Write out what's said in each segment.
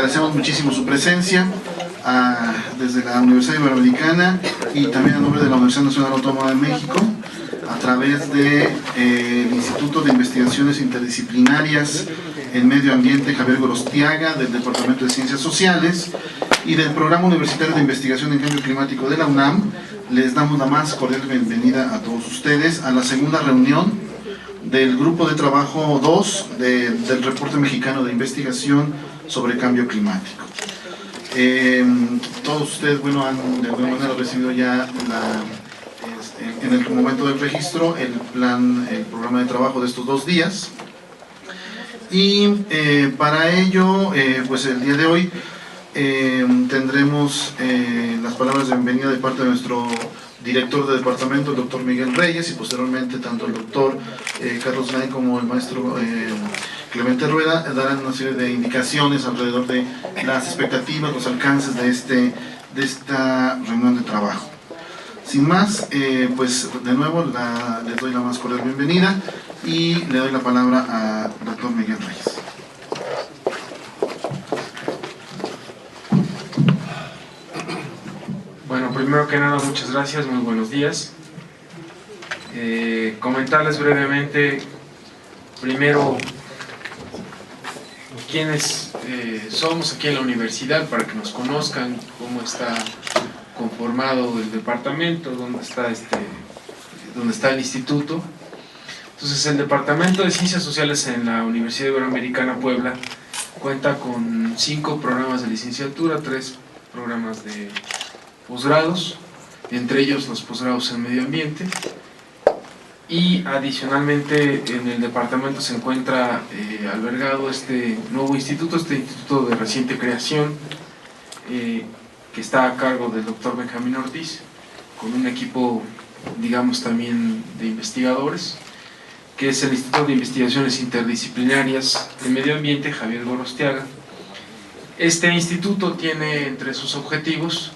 agradecemos muchísimo su presencia desde la Universidad Iberoamericana y también a nombre de la Universidad Nacional Autónoma de México, a través del Instituto de Investigaciones Interdisciplinarias en Medio Ambiente Javier Gorostiaga, del Departamento de Ciencias Sociales y del Programa Universitario de Investigación en Cambio Climático de la UNAM. Les damos la más cordial bienvenida a todos ustedes a la segunda reunión del Grupo de Trabajo 2 del Reporte Mexicano de Investigación sobre Cambio Climático. Todos ustedes, bueno, han de alguna manera recibido ya en el momento del registro el programa de trabajo de estos 2 días. Y para ello, pues el día de hoy tendremos las palabras de bienvenida de parte de nuestro director de departamento, el doctor Miguel Reyes, y posteriormente tanto el doctor Carlos Nay como el maestro Clemente Rueda darán una serie de indicaciones alrededor de las expectativas, los alcances de esta reunión de trabajo. Sin más, pues de nuevo les doy la más cordial bienvenida y le doy la palabra al doctor Miguel Reyes. Bueno, primero que nada, muchas gracias, muy buenos días. Comentarles brevemente, primero, quiénes somos aquí en la universidad, para que nos conozcan, cómo está conformado el departamento, dónde está el instituto. Entonces, el Departamento de Ciencias Sociales en la Universidad Iberoamericana Puebla cuenta con 5 programas de licenciatura, 3 programas de posgrados, entre ellos los posgrados en medio ambiente, y adicionalmente en el departamento se encuentra albergado este nuevo instituto, de reciente creación, que está a cargo del doctor Benjamín Ortiz, con un equipo, digamos, también de investigadores, que es el Instituto de Investigaciones Interdisciplinarias en Medio Ambiente Javier Gorostiaga. Este instituto tiene entre sus objetivos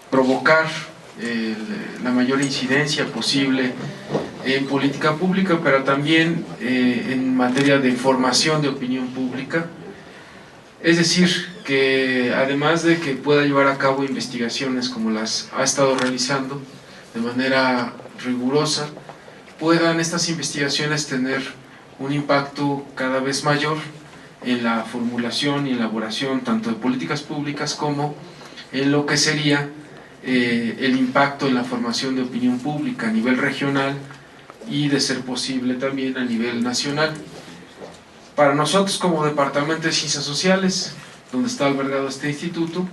provocar la mayor incidencia posible en política pública, pero también en materia de formación de opinión pública. Es decir, que además de que pueda llevar a cabo investigaciones como las ha estado realizando de manera rigurosa, puedan estas investigaciones tener un impacto cada vez mayor en la formulación y elaboración tanto de políticas públicas como en lo que sería el impacto en la formación de opinión pública a nivel regional y, de ser posible, también a nivel nacional. Para nosotros, como Departamento de Ciencias Sociales, donde está albergado este instituto,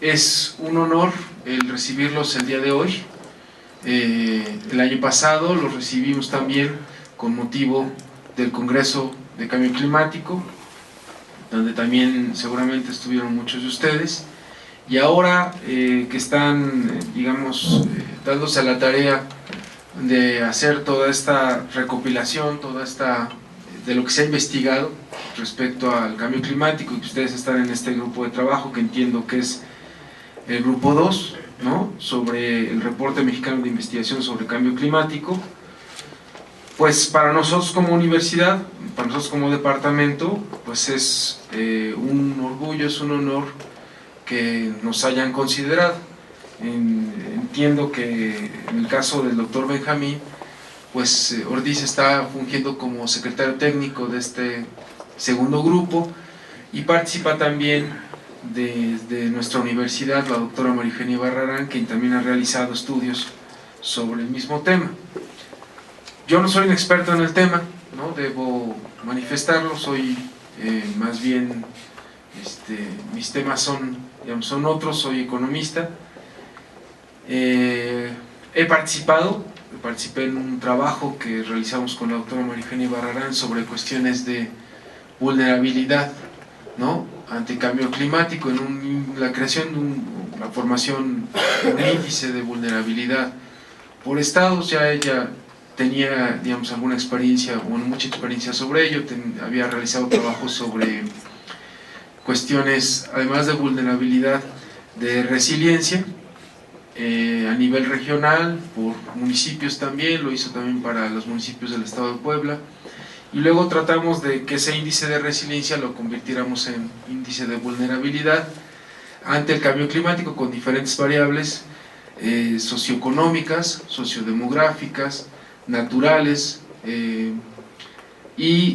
es un honor el recibirlos el día de hoy. El año pasado los recibimos también con motivo del Congreso de Cambio Climático, donde también seguramente estuvieron muchos de ustedes, y ahora que están, digamos, dándose a la tarea de hacer toda esta recopilación, de lo que se ha investigado respecto al cambio climático, y que ustedes están en este grupo de trabajo, que entiendo que es el grupo 2, ¿no?, sobre el Reporte Mexicano de Investigación sobre Cambio Climático. Pues para nosotros como universidad, para nosotros como departamento, pues es un orgullo, es un honor que nos hayan considerado. Entiendo que en el caso del doctor Benjamín, pues Ortiz está fungiendo como secretario técnico de este segundo grupo, y participa también de nuestra universidad la doctora María Eugenia Barrarán, quien también ha realizado estudios sobre el mismo tema. Yo no soy un experto en el tema, ¿no?, debo manifestarlo, soy más bien, mis temas son otros, soy economista. Participé en un trabajo que realizamos con la doctora María Eugenia Barrarán sobre cuestiones de vulnerabilidad, ¿no?, ante cambio climático, en la creación de la formación de un índice de vulnerabilidad por estados. Ya ella tenía, digamos, alguna experiencia, mucha experiencia sobre ello, había realizado trabajos sobre cuestiones, además de vulnerabilidad, de resiliencia a nivel regional, por municipios también, lo hizo también para los municipios del estado de Puebla, y luego tratamos de que ese índice de resiliencia lo convirtiéramos en índice de vulnerabilidad ante el cambio climático con diferentes variables socioeconómicas, sociodemográficas, naturales, y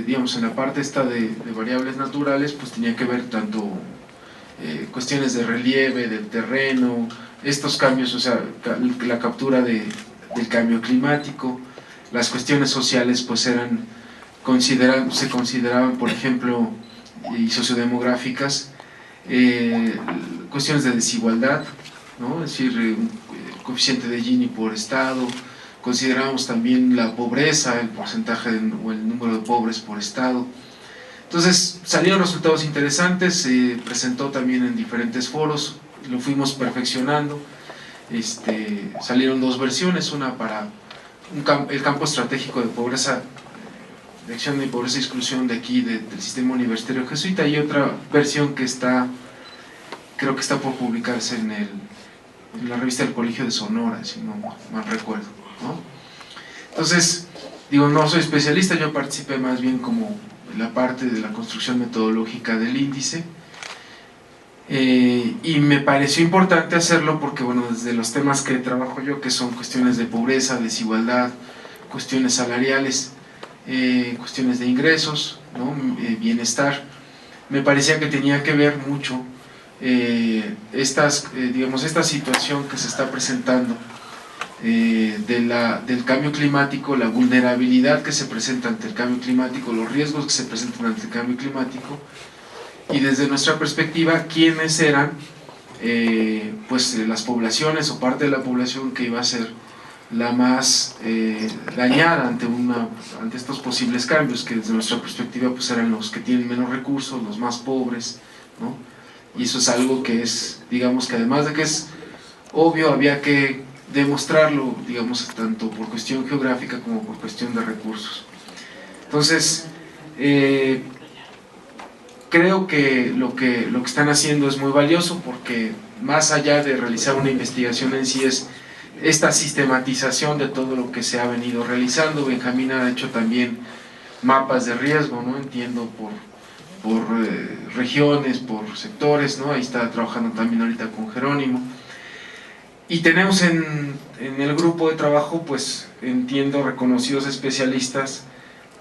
digamos en la parte esta de variables naturales pues tenía que ver tanto cuestiones de relieve, del terreno, estos cambios, o sea, la captura del cambio climático. Las cuestiones sociales pues se consideraban, por ejemplo, y sociodemográficas, cuestiones de desigualdad, ¿no? Es decir, coeficiente de Gini por estado. Consideramos también la pobreza, el porcentaje o el número de pobres por estado. Entonces salieron resultados interesantes, se presentó también en diferentes foros, lo fuimos perfeccionando. Salieron dos versiones, una para el campo estratégico de pobreza, de acción de pobreza y exclusión de aquí, del sistema universitario jesuita, y otra versión que creo que está por publicarse en la revista del Colegio de Sonora, si no mal recuerdo, ¿no? Entonces, digo, no soy especialista, yo participé más bien como en la parte de la construcción metodológica del índice, y me pareció importante hacerlo porque, bueno, desde los temas que trabajo yo, que son cuestiones de pobreza, desigualdad, cuestiones salariales, cuestiones de ingresos, ¿no? Bienestar, me parecía que tenía que ver mucho digamos, esta situación que se está presentando del cambio climático, la vulnerabilidad que se presenta ante el cambio climático, los riesgos que se presentan ante el cambio climático, y desde nuestra perspectiva, quiénes eran pues las poblaciones o parte de la población que iba a ser la más dañada ante estos posibles cambios, que desde nuestra perspectiva pues eran los que tienen menos recursos, los más pobres, ¿no? Y eso es algo que es, digamos, que además de que es obvio, había que demostrarlo, digamos, tanto por cuestión geográfica como por cuestión de recursos. Entonces, creo que lo que están haciendo es muy valioso, porque más allá de realizar una investigación en sí, es esta sistematización de todo lo que se ha venido realizando. Benjamín ha hecho también mapas de riesgo, ¿no? Entiendo, por regiones, por sectores, ¿no? Ahí está trabajando también ahorita con Jerónimo. Y tenemos en el grupo de trabajo, pues entiendo, reconocidos especialistas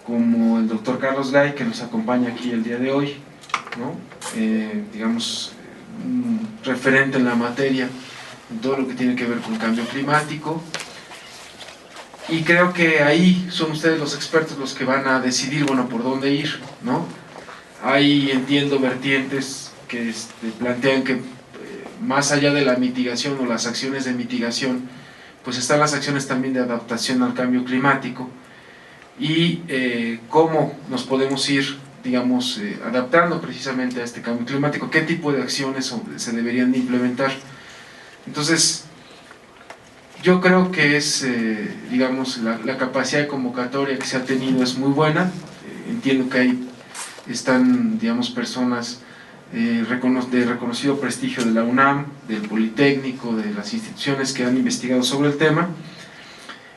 como el doctor Carlos Gay, que nos acompaña aquí el día de hoy, ¿no? Digamos, un referente en la materia, en todo lo que tiene que ver con cambio climático. Y creo que ahí son ustedes los expertos los que van a decidir, bueno, por dónde ir, ¿no? Hay, entiendo, vertientes que plantean que más allá de la mitigación o las acciones de mitigación, pues están las acciones también de adaptación al cambio climático, y cómo nos podemos ir, digamos, adaptando precisamente a este cambio climático, qué tipo de acciones se deberían de implementar. Entonces, yo creo que es, digamos, la capacidad de convocatoria que se ha tenido es muy buena. Entiendo que están, digamos, personas de reconocido prestigio de la UNAM, del Politécnico, de las instituciones que han investigado sobre el tema,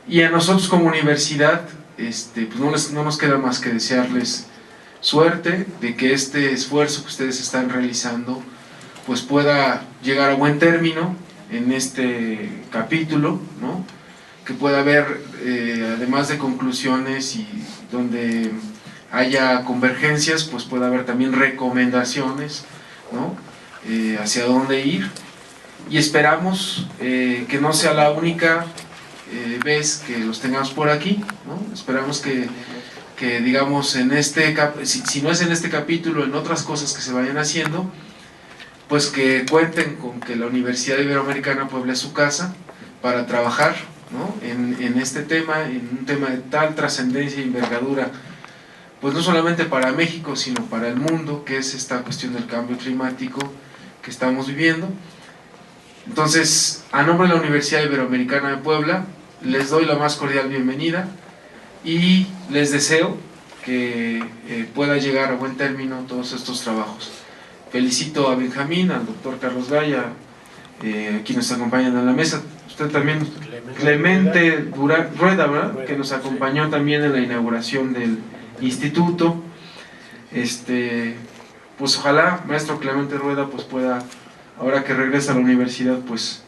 y a nosotros como universidad pues no nos queda más que desearles suerte, de que este esfuerzo que ustedes están realizando pues pueda llegar a buen término en este capítulo, ¿no? Que pueda haber, además de conclusiones y donde haya convergencias, pues pueda haber también recomendaciones, ¿no? Hacia dónde ir, y esperamos que no sea la única vez que los tengamos por aquí, ¿no? Esperamos que digamos, si no es en este capítulo, en otras cosas que se vayan haciendo, pues que cuenten con que la Universidad Iberoamericana Puebla es su casa para trabajar, ¿no? en este tema, en un tema de tal trascendencia y envergadura, pues no solamente para México, sino para el mundo, que es esta cuestión del cambio climático que estamos viviendo. Entonces, a nombre de la Universidad Iberoamericana de Puebla, les doy la más cordial bienvenida y les deseo que pueda llegar a buen término todos estos trabajos. Felicito a Benjamín, al doctor Carlos Gaya, quienes nos acompañan en la mesa, usted también, Clemente Rueda, ¿verdad? Que nos acompañó también en la inauguración del instituto. Pues ojalá maestro Clemente Rueda pues pueda, ahora que regresa a la universidad, pues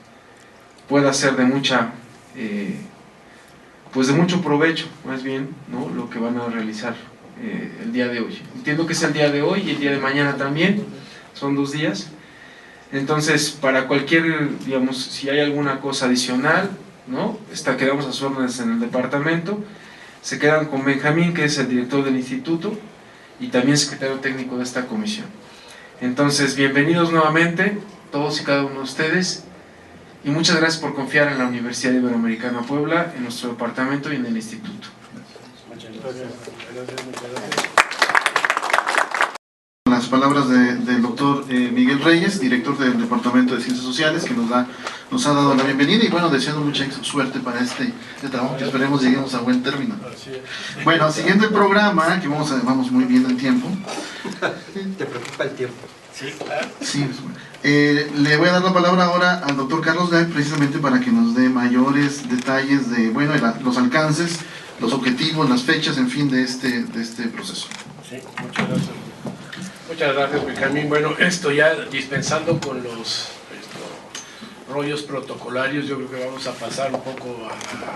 pueda ser de mucha pues de mucho provecho, más bien, ¿no? Lo que van a realizar el día de hoy. Entiendo que es el día de hoy y el día de mañana también, son 2 días. Entonces, para cualquier, digamos, si hay alguna cosa adicional, ¿no? Quedamos a sus órdenes en el departamento. Se quedan con Benjamín, que es el director del instituto y también secretario técnico de esta comisión. Entonces, bienvenidos nuevamente, todos y cada uno de ustedes, y muchas gracias por confiar en la Universidad Iberoamericana Puebla, en nuestro departamento y en el instituto. Muchas gracias. Las palabras del doctor Miguel Reyes, director del Departamento de Ciencias Sociales, que nos ha dado la bienvenida y bueno, deseando mucha suerte para este trabajo, que esperemos lleguemos a buen término. Bueno, siguiendo el programa, que vamos muy bien en tiempo. ¿Te preocupa el tiempo? Sí. Le voy a dar la palabra ahora al doctor Carlos Gay, precisamente para que nos dé mayores detalles de, bueno, los alcances, los objetivos, las fechas, en fin, de este proceso. Sí, muchas gracias. Muchas gracias, Benjamín. Bueno, esto ya dispensando con los rollos protocolarios, yo creo que vamos a pasar un poco a la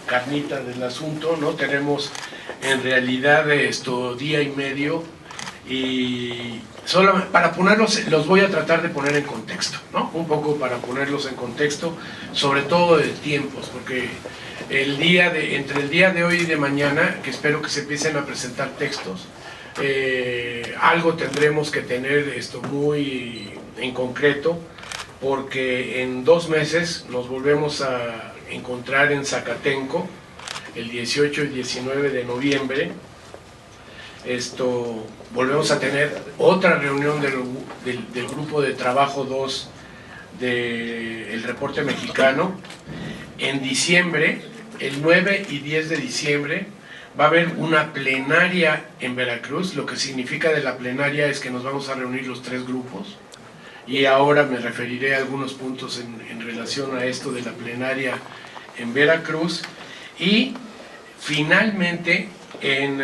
carnita del asunto, ¿no? Tenemos en realidad día y medio, y solo para ponerlos, los voy a tratar de poner en contexto, ¿no? Un poco para ponerlos en contexto, sobre todo de tiempos, porque entre el día de hoy y de mañana, que espero que se empiecen a presentar textos, algo tendremos que tener muy en concreto, porque en 2 meses nos volvemos a encontrar en Zacatenco, el 18 y 19 de noviembre. Volvemos a tener otra reunión del grupo de trabajo 2 del reporte mexicano. En diciembre, el 9 y 10 de diciembre, va a haber una plenaria en Veracruz. Lo que significa de la plenaria es que nos vamos a reunir los 3 grupos, y ahora me referiré a algunos puntos en relación a esto de la plenaria en Veracruz. Y finalmente en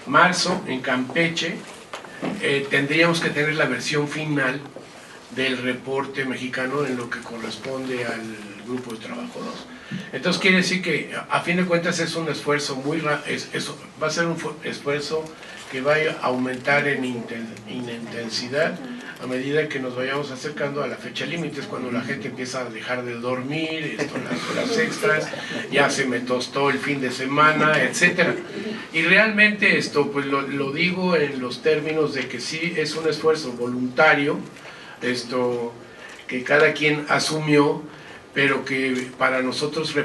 marzo en Campeche tendríamos que tener la versión final del reporte mexicano en lo que corresponde al grupo de trabajo 2. Entonces quiere decir que a fin de cuentas es un esfuerzo va a ser un esfuerzo que va a aumentar en intensidad a medida que nos vayamos acercando a la fecha límite. Es cuando la gente empieza a dejar de dormir, las horas extras, ya se me tostó el fin de semana, etcétera. Y realmente pues lo digo en los términos de que sí es un esfuerzo voluntario, que cada quien asumió, pero que para nosotros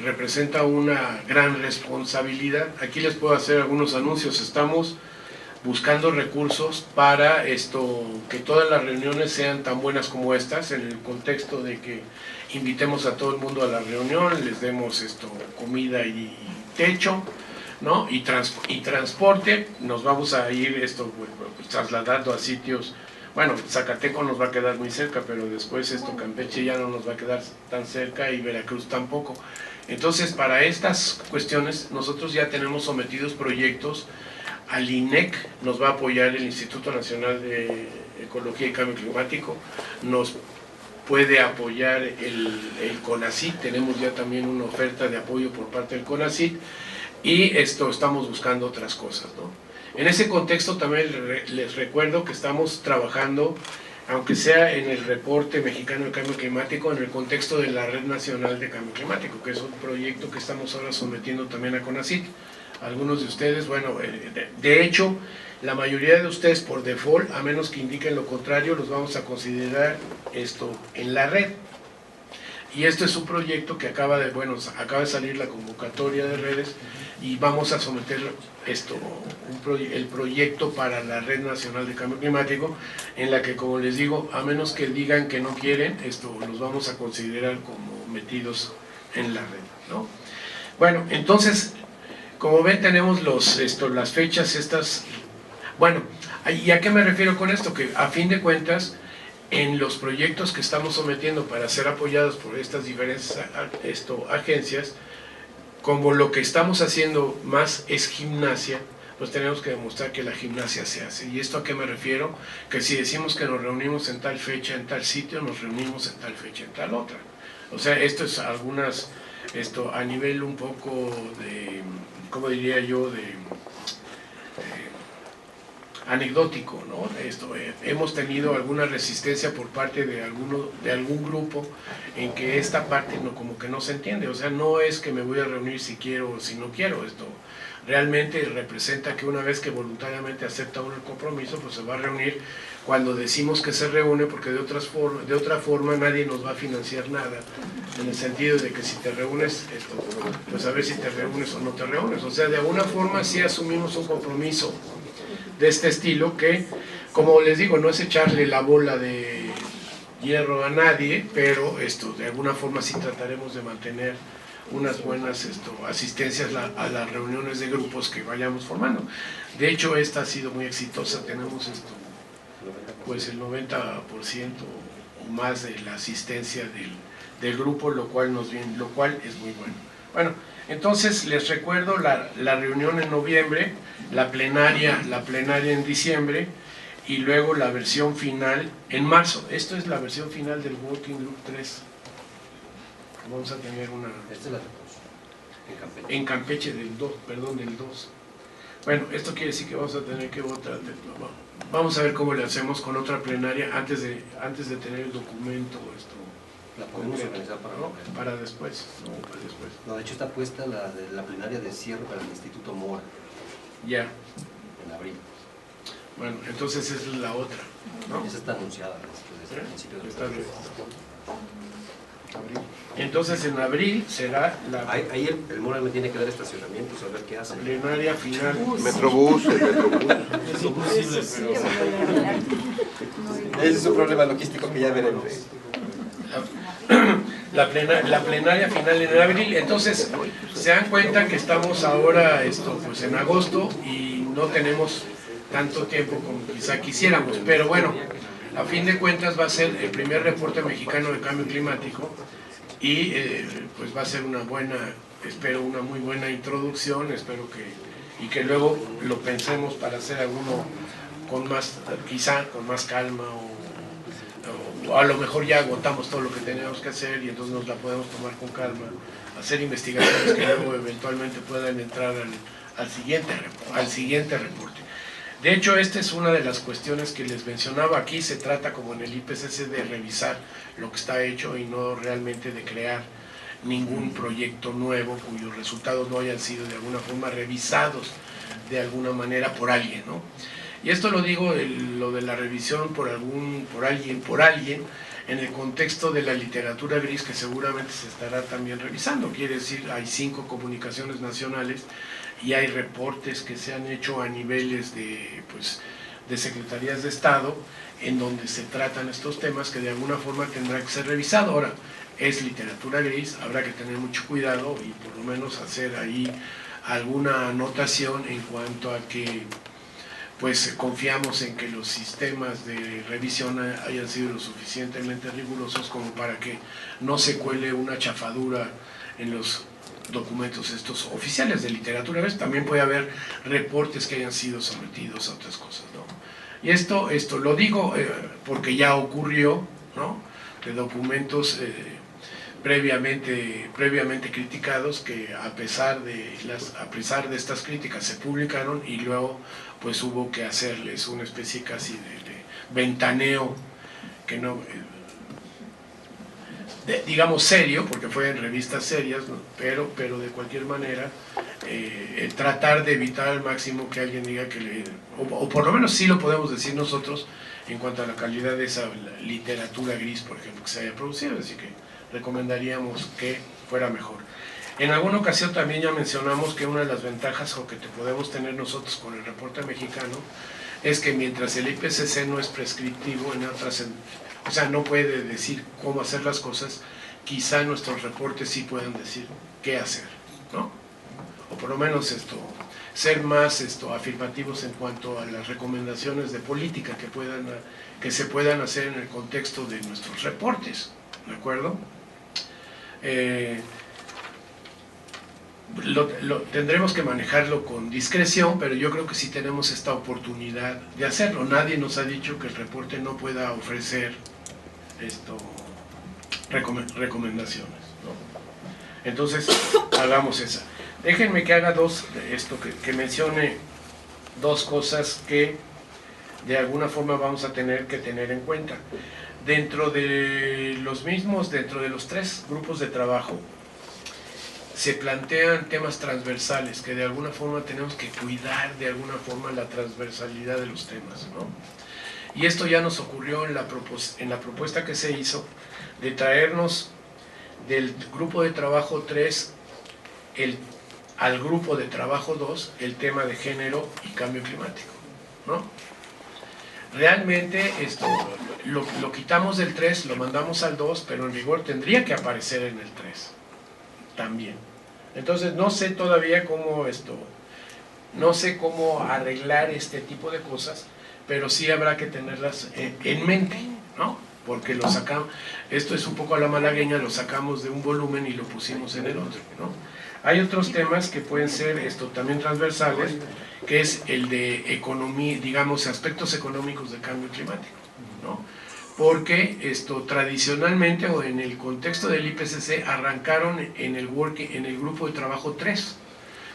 representa una gran responsabilidad. Aquí les puedo hacer algunos anuncios. Estamos buscando recursos para que todas las reuniones sean tan buenas como estas, en el contexto de que invitemos a todo el mundo a la reunión, les demos comida y techo, ¿no? y transporte. Nos vamos a ir pues, trasladando a sitios. Bueno, Zacateco nos va a quedar muy cerca, pero después Campeche ya no nos va a quedar tan cerca, y Veracruz tampoco. Entonces, para estas cuestiones nosotros ya tenemos sometidos proyectos. Al INEC nos va a apoyar el Instituto Nacional de Ecología y Cambio Climático, nos puede apoyar el CONACYT. Tenemos ya también una oferta de apoyo por parte del CONACYT, y estamos buscando otras cosas, ¿no? En ese contexto también les recuerdo que estamos trabajando, aunque sea en el reporte mexicano de cambio climático, en el contexto de la Red Nacional de Cambio Climático, que es un proyecto que estamos ahora sometiendo también a CONACYT. Algunos de ustedes, bueno, de hecho, la mayoría de ustedes por default, a menos que indiquen lo contrario, los vamos a considerar en la red. Y esto es un proyecto que acaba de salir la convocatoria de redes, y vamos a someter el proyecto para la Red Nacional de Cambio Climático, en la que, como les digo, a menos que digan que no quieren, los vamos a considerar como metidos en la red, ¿no? Bueno, entonces, como ven, tenemos las fechas estas. Bueno, ¿y a qué me refiero con esto? Que a fin de cuentas, en los proyectos que estamos sometiendo para ser apoyados por estas diferentes agencias, como lo que estamos haciendo más es gimnasia, pues tenemos que demostrar que la gimnasia se hace. ¿Y esto a qué me refiero? Que si decimos que nos reunimos en tal fecha, en tal sitio, nos reunimos en tal fecha, en tal otra. O sea, esto es a nivel un poco de, ¿cómo diría yo?, anecdótico, ¿no? Hemos tenido alguna resistencia por parte de algún grupo en que esta parte como que no se entiende. O sea, no es que me voy a reunir si quiero o si no quiero. Esto realmente representa que una vez que voluntariamente acepta uno el compromiso, pues se va a reunir cuando decimos que se reúne, porque de otra forma nadie nos va a financiar nada, en el sentido de que si te reúnes, pues a ver si te reúnes o no te reúnes. O sea, de alguna forma sí asumimos un compromiso de este estilo que, como les digo, no es echarle la bola de hierro a nadie, pero de alguna forma sí trataremos de mantener unas buenas asistencias a las reuniones de grupos que vayamos formando. De hecho, esta ha sido muy exitosa, tenemos pues el 90% o más de la asistencia del grupo, lo cual es muy bueno. Bueno, entonces les recuerdo la reunión en noviembre, la plenaria en diciembre, y luego la versión final en marzo. Esto es la versión final del Working Group 3. Vamos a tener una... Esta es la en Campeche del 2. Bueno, esto quiere decir que vamos a tener que votar. Vamos a ver cómo le hacemos con otra plenaria antes de tener el documento. La podemos organizar para después. Para después. No, de hecho está puesta la plenaria de cierre para el Instituto Mora. Ya. En abril. Bueno, entonces esa es la otra, ¿no? Esa está anunciada desde el principio de abril. Entonces en abril será la... Ahí el Mora me tiene que dar estacionamientos, a ver qué hace. Plenaria final. Metrobús, el Metrobús. Es imposible, pero... Ese es un problema logístico que ya veremos. La plenaria final en abril. Entonces se dan cuenta que estamos ahora pues en agosto y no tenemos tanto tiempo como quizá quisiéramos, pero bueno, a fin de cuentas va a ser el primer reporte mexicano de cambio climático y pues va a ser una muy buena introducción. Espero que luego lo pensemos para hacer alguno quizá con más calma, o a lo mejor ya agotamos todo lo que teníamos que hacer y entonces nos la podemos tomar con calma, hacer investigaciones que luego eventualmente puedan entrar al siguiente reporte. De hecho, esta es una de las cuestiones que les mencionaba. Aquí se trata, como en el IPCC, de revisar lo que está hecho y no realmente de crear ningún proyecto nuevo cuyos resultados no hayan sido de alguna forma revisados de alguna manera por alguien, ¿no? Y esto lo digo, lo de la revisión por alguien, en el contexto de la literatura gris, que seguramente se estará también revisando. Quiere decir, hay 5 comunicaciones nacionales y hay reportes que se han hecho a niveles de secretarías de Estado en donde se tratan estos temas que de alguna forma tendrá que ser revisado. Ahora, es literatura gris, habrá que tener mucho cuidado y por lo menos hacer ahí alguna anotación en cuanto a que pues confiamos en que los sistemas de revisión hayan sido lo suficientemente rigurosos como para que no se cuele una chafadura en los documentos estos oficiales de literatura. También puede haber reportes que hayan sido sometidos a otras cosas, ¿no? Y esto lo digo porque ya ocurrió, ¿no?, de documentos previamente criticados que a pesar de estas críticas se publicaron y luego pues hubo que hacerles una especie casi de ventaneo que no... digamos serio, porque fue en revistas serias, ¿no? pero de cualquier manera tratar de evitar al máximo que alguien diga que o por lo menos sí lo podemos decir nosotros en cuanto a la calidad de esa literatura gris, por ejemplo, que se haya producido, así que recomendaríamos que fuera mejor. En alguna ocasión también ya mencionamos que una de las ventajas o que podemos tener nosotros con el reporte mexicano es que mientras el IPCC no es prescriptivo o sea, no puede decir cómo hacer las cosas, quizá nuestros reportes sí puedan decir qué hacer, ¿no? O por lo menos ser más afirmativos en cuanto a las recomendaciones de política que se puedan hacer en el contexto de nuestros reportes, ¿de acuerdo? Tendremos que manejarlo con discreción, pero yo creo que sí tenemos esta oportunidad de hacerlo. Nadie nos ha dicho que el reporte no pueda ofrecer recomendaciones, ¿no? Entonces, hagamos esa. Déjenme que haga que mencione dos cosas que de alguna forma vamos a tener que tener en cuenta. Dentro de los 3 grupos de trabajo, se plantean temas transversales, que de alguna forma tenemos que cuidar de alguna forma la transversalidad de los temas, ¿no? Y esto ya nos ocurrió en la propuesta que se hizo de traernos del grupo de trabajo 3 al grupo de trabajo 2 el tema de género y cambio climático, ¿no? Realmente lo quitamos del 3, lo mandamos al 2, pero en rigor tendría que aparecer en el 3 también. Entonces no sé todavía no sé cómo arreglar este tipo de cosas, pero sí habrá que tenerlas en mente, ¿no? Porque esto es un poco a la malagueña, lo sacamos de un volumen y lo pusimos en el otro, ¿no? Hay otros temas que pueden ser también transversales, que es el de economía, digamos, aspectos económicos del cambio climático, ¿no? Porque tradicionalmente o en el contexto del IPCC arrancaron en el grupo de trabajo 3,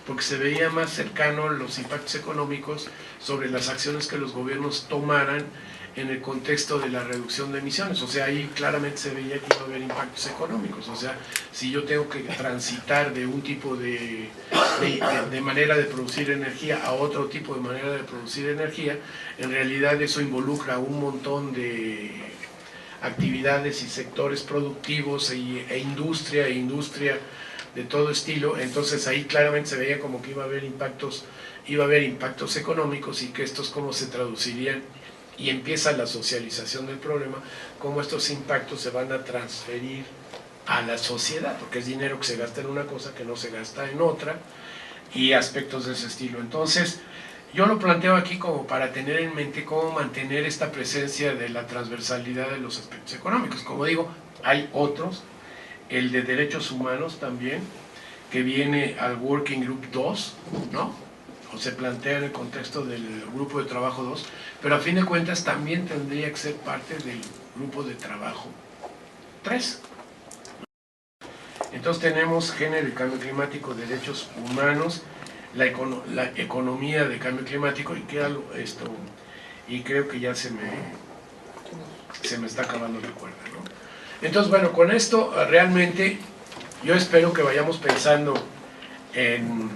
porque se veía más cercano los impactos económicos sobre las acciones que los gobiernos tomaran en el contexto de la reducción de emisiones. O sea, ahí claramente se veía que iba a haber impactos económicos. O sea, si yo tengo que transitar de un tipo de manera de producir energía a otro tipo de manera de producir energía, en realidad eso involucra un montón de actividades y sectores productivos e industria de todo estilo. Entonces ahí claramente se veía como que iba a haber impactos económicos, y que estos cómo se traducirían, y empieza la socialización del problema, cómo estos impactos se van a transferir a la sociedad, porque es dinero que se gasta en una cosa que no se gasta en otra, y aspectos de ese estilo. Entonces yo lo planteo aquí como para tener en mente cómo mantener esta presencia de la transversalidad de los aspectos económicos. Como digo, hay otros, el de derechos humanos también, que viene al Working Group 2, ¿no? O se plantea en el contexto del grupo de trabajo 2, pero a fin de cuentas también tendría que ser parte del grupo de trabajo 3. Entonces tenemos género y cambio climático, derechos humanos, la economía de cambio climático, y creo que ya se me está acabando la cuerda, ¿no? Entonces, bueno, con esto realmente yo espero que vayamos pensando en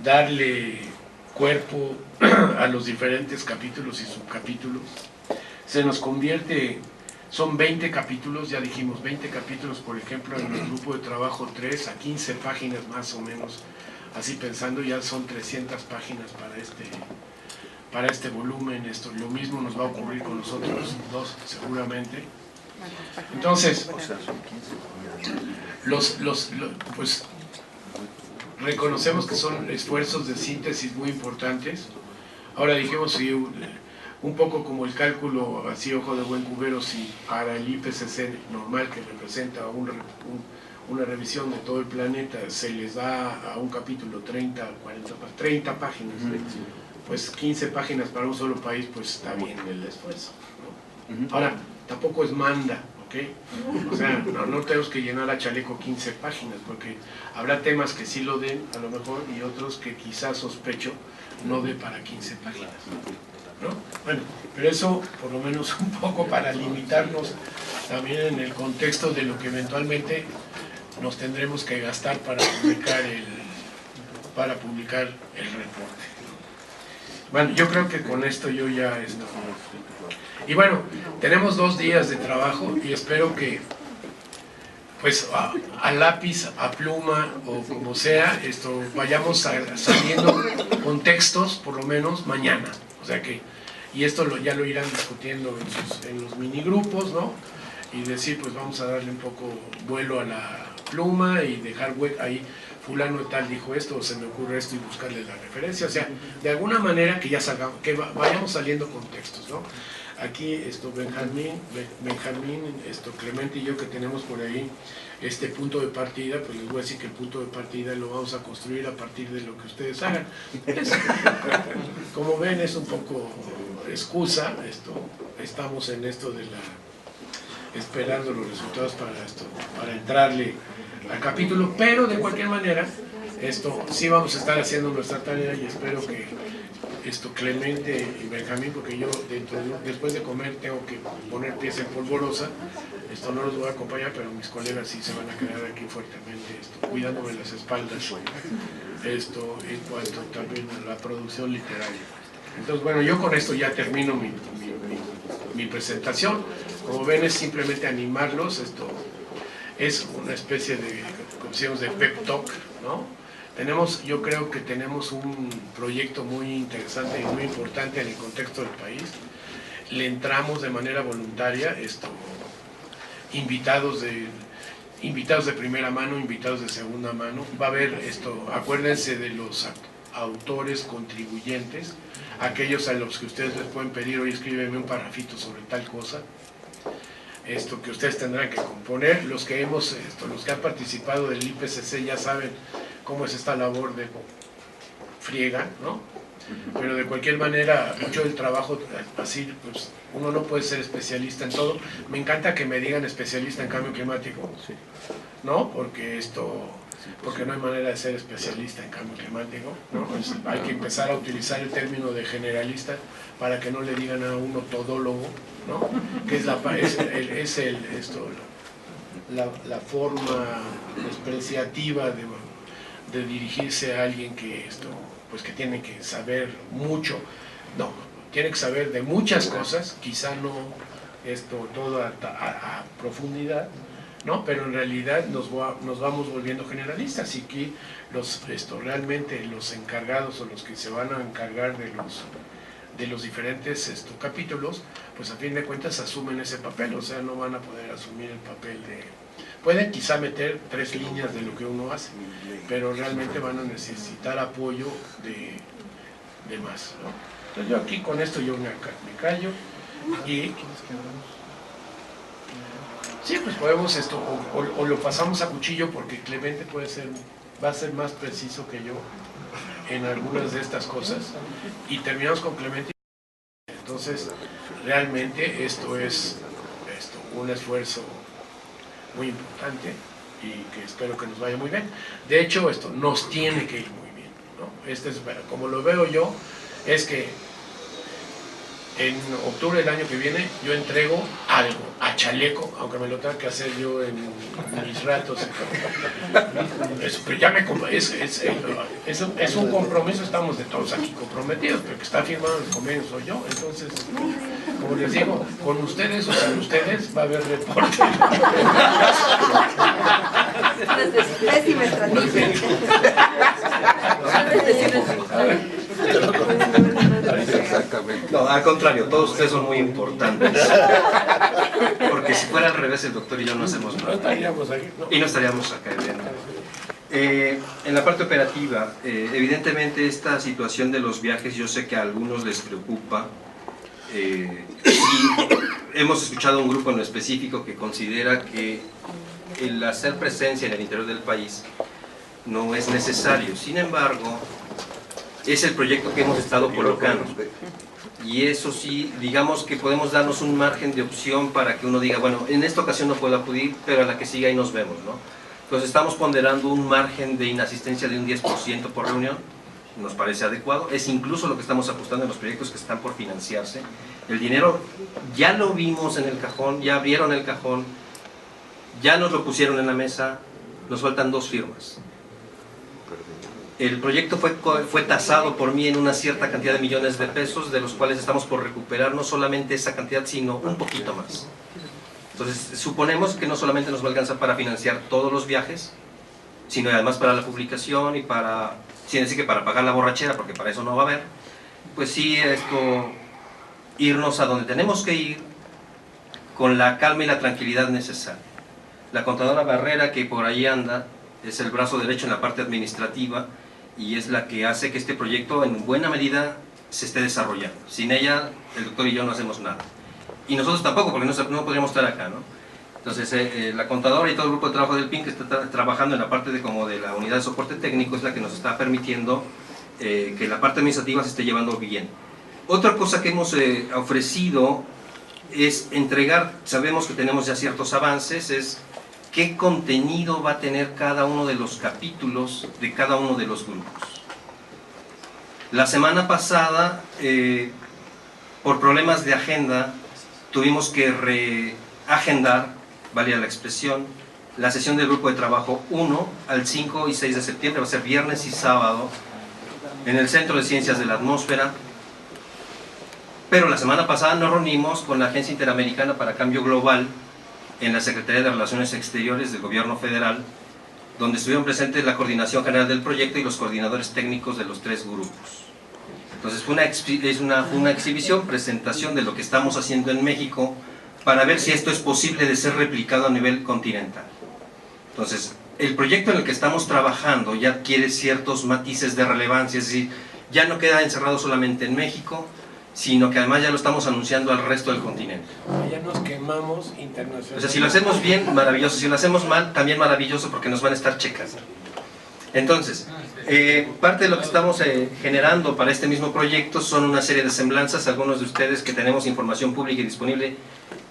darle cuerpo a los diferentes capítulos y subcapítulos. Se nos convierte, son 20 capítulos, ya dijimos 20 capítulos, por ejemplo, en el grupo de trabajo 3, a 15 páginas más o menos, así pensando, ya son 300 páginas para este volumen. Lo mismo nos va a ocurrir con los otros 2 seguramente. Entonces, pues reconocemos que son esfuerzos de síntesis muy importantes. Ahora dijimos, si un poco como el cálculo así ojo de buen cubero, si para el IPCC normal, que representa una revisión de todo el planeta, se les da a un capítulo 30 páginas, pues 15 páginas para un solo país, pues está bien el esfuerzo, ¿no? Ahora, tampoco es manda, ¿ok? O sea, no tenemos que llenar a chaleco 15 páginas, porque habrá temas que sí lo den, a lo mejor, y otros que quizás sospecho no dé para 15 páginas, ¿no? Bueno, pero eso por lo menos un poco para limitarnos también en el contexto de lo que eventualmente nos tendremos que gastar para publicar el reporte. Bueno, yo creo que con esto yo ya estoy. Y bueno, tenemos 2 días de trabajo y espero que, pues, a lápiz, a pluma o como sea, vayamos saliendo con textos, por lo menos mañana. O sea que, y esto ya lo irán discutiendo en los minigrupos, ¿no? Y decir, pues vamos a darle un poco vuelo a pluma y dejar ahí fulano tal dijo esto, o se me ocurre esto y buscarle la referencia, o sea, de alguna manera que ya salgamos, que vayamos saliendo contextos, ¿no? Aquí Benjamín, Clemente y yo que tenemos por ahí este punto de partida, pues les voy a decir que el punto de partida lo vamos a construir a partir de lo que ustedes hagan. Como ven, es un poco excusa, estamos en esto de esperando los resultados para entrarle al capítulo, pero de cualquier manera, sí vamos a estar haciendo nuestra tarea y espero que Clemente y Benjamín, porque yo después de comer tengo que poner pies en polvorosa, no los voy a acompañar, pero mis colegas sí se van a quedar aquí fuertemente, cuidándome las espaldas, en cuanto también a la producción literaria. Entonces, bueno, yo con esto ya termino mi presentación. Como ven, es simplemente animarlos, es una especie de, como decíamos, de pep talk, ¿no? Yo creo que tenemos un proyecto muy interesante y muy importante en el contexto del país. Le entramos de manera voluntaria, invitados de primera mano, invitados de segunda mano. Va a haber acuérdense de los autores contribuyentes, aquellos a los que ustedes les pueden pedir, oye, escríbeme un parrafito sobre tal cosa. Que ustedes tendrán que componer. Los que han participado del IPCC ya saben cómo es esta labor de friega, ¿no? Pero de cualquier manera, mucho del trabajo, así, pues, uno no puede ser especialista en todo. Me encanta que me digan especialista en cambio climático, ¿no? Porque no hay manera de ser especialista en cambio climático, ¿no? Pues hay que empezar a utilizar el término de generalista para que no le digan a uno todólogo, ¿no? Que es la forma despreciativa de dirigirse a alguien que pues que tiene que saber mucho, no, tiene que saber de muchas cosas, quizá no todo a profundidad, ¿no? Pero en realidad nos vamos volviendo generalistas, y que realmente los encargados o los que se van a encargar de los diferentes capítulos, pues a fin de cuentas asumen ese papel, o sea, no van a poder asumir el papel pueden quizá meter 3 líneas de lo que uno hace, pero realmente van a necesitar apoyo de más, ¿no? Entonces yo aquí con esto yo me callo y sí, pues podemos o lo pasamos a cuchillo, porque Clemente va a ser más preciso que yo en algunas de estas cosas, y terminamos con Clemente. Entonces realmente esto es un esfuerzo muy importante y que espero que nos vaya muy bien. De hecho, nos tiene que ir muy bien, ¿no? Como lo veo yo, es que en octubre del año que viene yo entrego algo a chaleco, aunque me lo tenga que hacer yo en mis ratos. Pero ya es un compromiso, estamos de todos aquí comprometidos, pero que está firmado el convenio soy yo. Entonces, como les digo, con ustedes o sin ustedes va a haber reporte. Pésima estrategia. No, al contrario, todos ustedes son muy importantes. Porque si fuera al revés, el doctor y yo no hacemos nada. No estaríamos aquí, ¿no? Y no estaríamos acá viendo. En la parte operativa, evidentemente esta situación de los viajes yo sé que a algunos les preocupa. Y hemos escuchado a un grupo en lo específico que considera que el hacer presencia en el interior del país no es necesario. Sin embargo, es el proyecto que hemos estado colocando. Y eso sí, digamos que podemos darnos un margen de opción para que uno diga, bueno, en esta ocasión no puedo acudir, pero a la que siga ahí nos vemos, ¿no? Entonces estamos ponderando un margen de inasistencia de un 10% por reunión, nos parece adecuado, es incluso lo que estamos ajustando en los proyectos que están por financiarse. El dinero ya lo vimos en el cajón, ya abrieron el cajón, ya nos lo pusieron en la mesa, nos faltan 2 firmas. El proyecto fue tasado por mí en una cierta cantidad de millones de pesos, de los cuales estamos por recuperar no solamente esa cantidad, sino un poquito más. Entonces, suponemos que no solamente nos va a alcanzar para financiar todos los viajes, sino además para la publicación y sin decir que para pagar la borrachera, porque para eso no va a haber. Pues sí, irnos a donde tenemos que ir con la calma y la tranquilidad necesaria. La contadora Barrera, que por ahí anda, es el brazo derecho en la parte administrativa y es la que hace que este proyecto en buena medida se esté desarrollando. Sin ella, el doctor y yo no hacemos nada. Y nosotros tampoco, porque no podríamos estar acá, ¿no? Entonces, la contadora y todo el grupo de trabajo del PIN que está trabajando en la parte de la unidad de soporte técnico es la que nos está permitiendo que la parte administrativa se esté llevando bien. Otra cosa que hemos ofrecido es entregar, sabemos que tenemos ya ciertos avances, es qué contenido va a tener cada uno de los capítulos de cada uno de los grupos. La semana pasada, por problemas de agenda, tuvimos que reagendar, valía la expresión, la sesión del grupo de trabajo 1 al 5 y 6 de septiembre, va a ser viernes y sábado, en el Centro de Ciencias de la Atmósfera. Pero la semana pasada nos reunimos con la Agencia Interamericana para Cambio Global en la Secretaría de Relaciones Exteriores del Gobierno Federal, donde estuvieron presentes la Coordinación General del Proyecto y los coordinadores técnicos de los 3 grupos. Entonces fue una exhibición, presentación de lo que estamos haciendo en México para ver si esto es posible de ser replicado a nivel continental. Entonces, el proyecto en el que estamos trabajando ya adquiere ciertos matices de relevancia, es decir, ya no queda encerrado solamente en México, sino que además ya lo estamos anunciando al resto del continente. Ya nos quemamos internacionalmente. O sea, si lo hacemos bien, maravilloso; si lo hacemos mal, también maravilloso, porque nos van a estar checando. Entonces, parte de lo que estamos generando para este mismo proyecto son una serie de semblanzas. Algunos de ustedes que tenemos información pública y disponible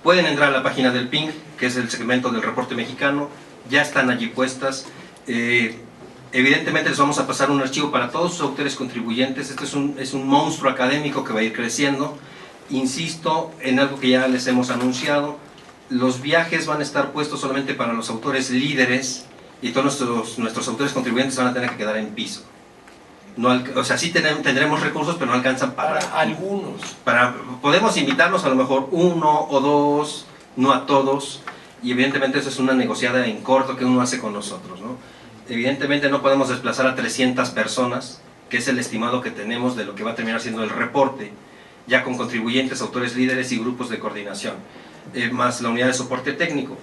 pueden entrar a la página del PING, que es el segmento del reporte mexicano, ya están allí puestas. Evidentemente les vamos a pasar un archivo para todos sus autores contribuyentes. Este es un monstruo académico que va a ir creciendo. Insisto en algo que ya les hemos anunciado: los viajes van a estar puestos solamente para los autores líderes, y todos nuestros autores contribuyentes van a tener que quedar en piso. No, o sea, sí tendremos recursos, pero no alcanzan para algunos. Podemos invitarlos a lo mejor 1 o 2, no a todos, y evidentemente eso es una negociada en corto que uno hace con nosotros, ¿no? Evidentemente no podemos desplazar a 300 personas, que es el estimado que tenemos de lo que va a terminar siendo el reporte, ya con contribuyentes, autores líderes y grupos de coordinación, más la unidad de soporte técnico.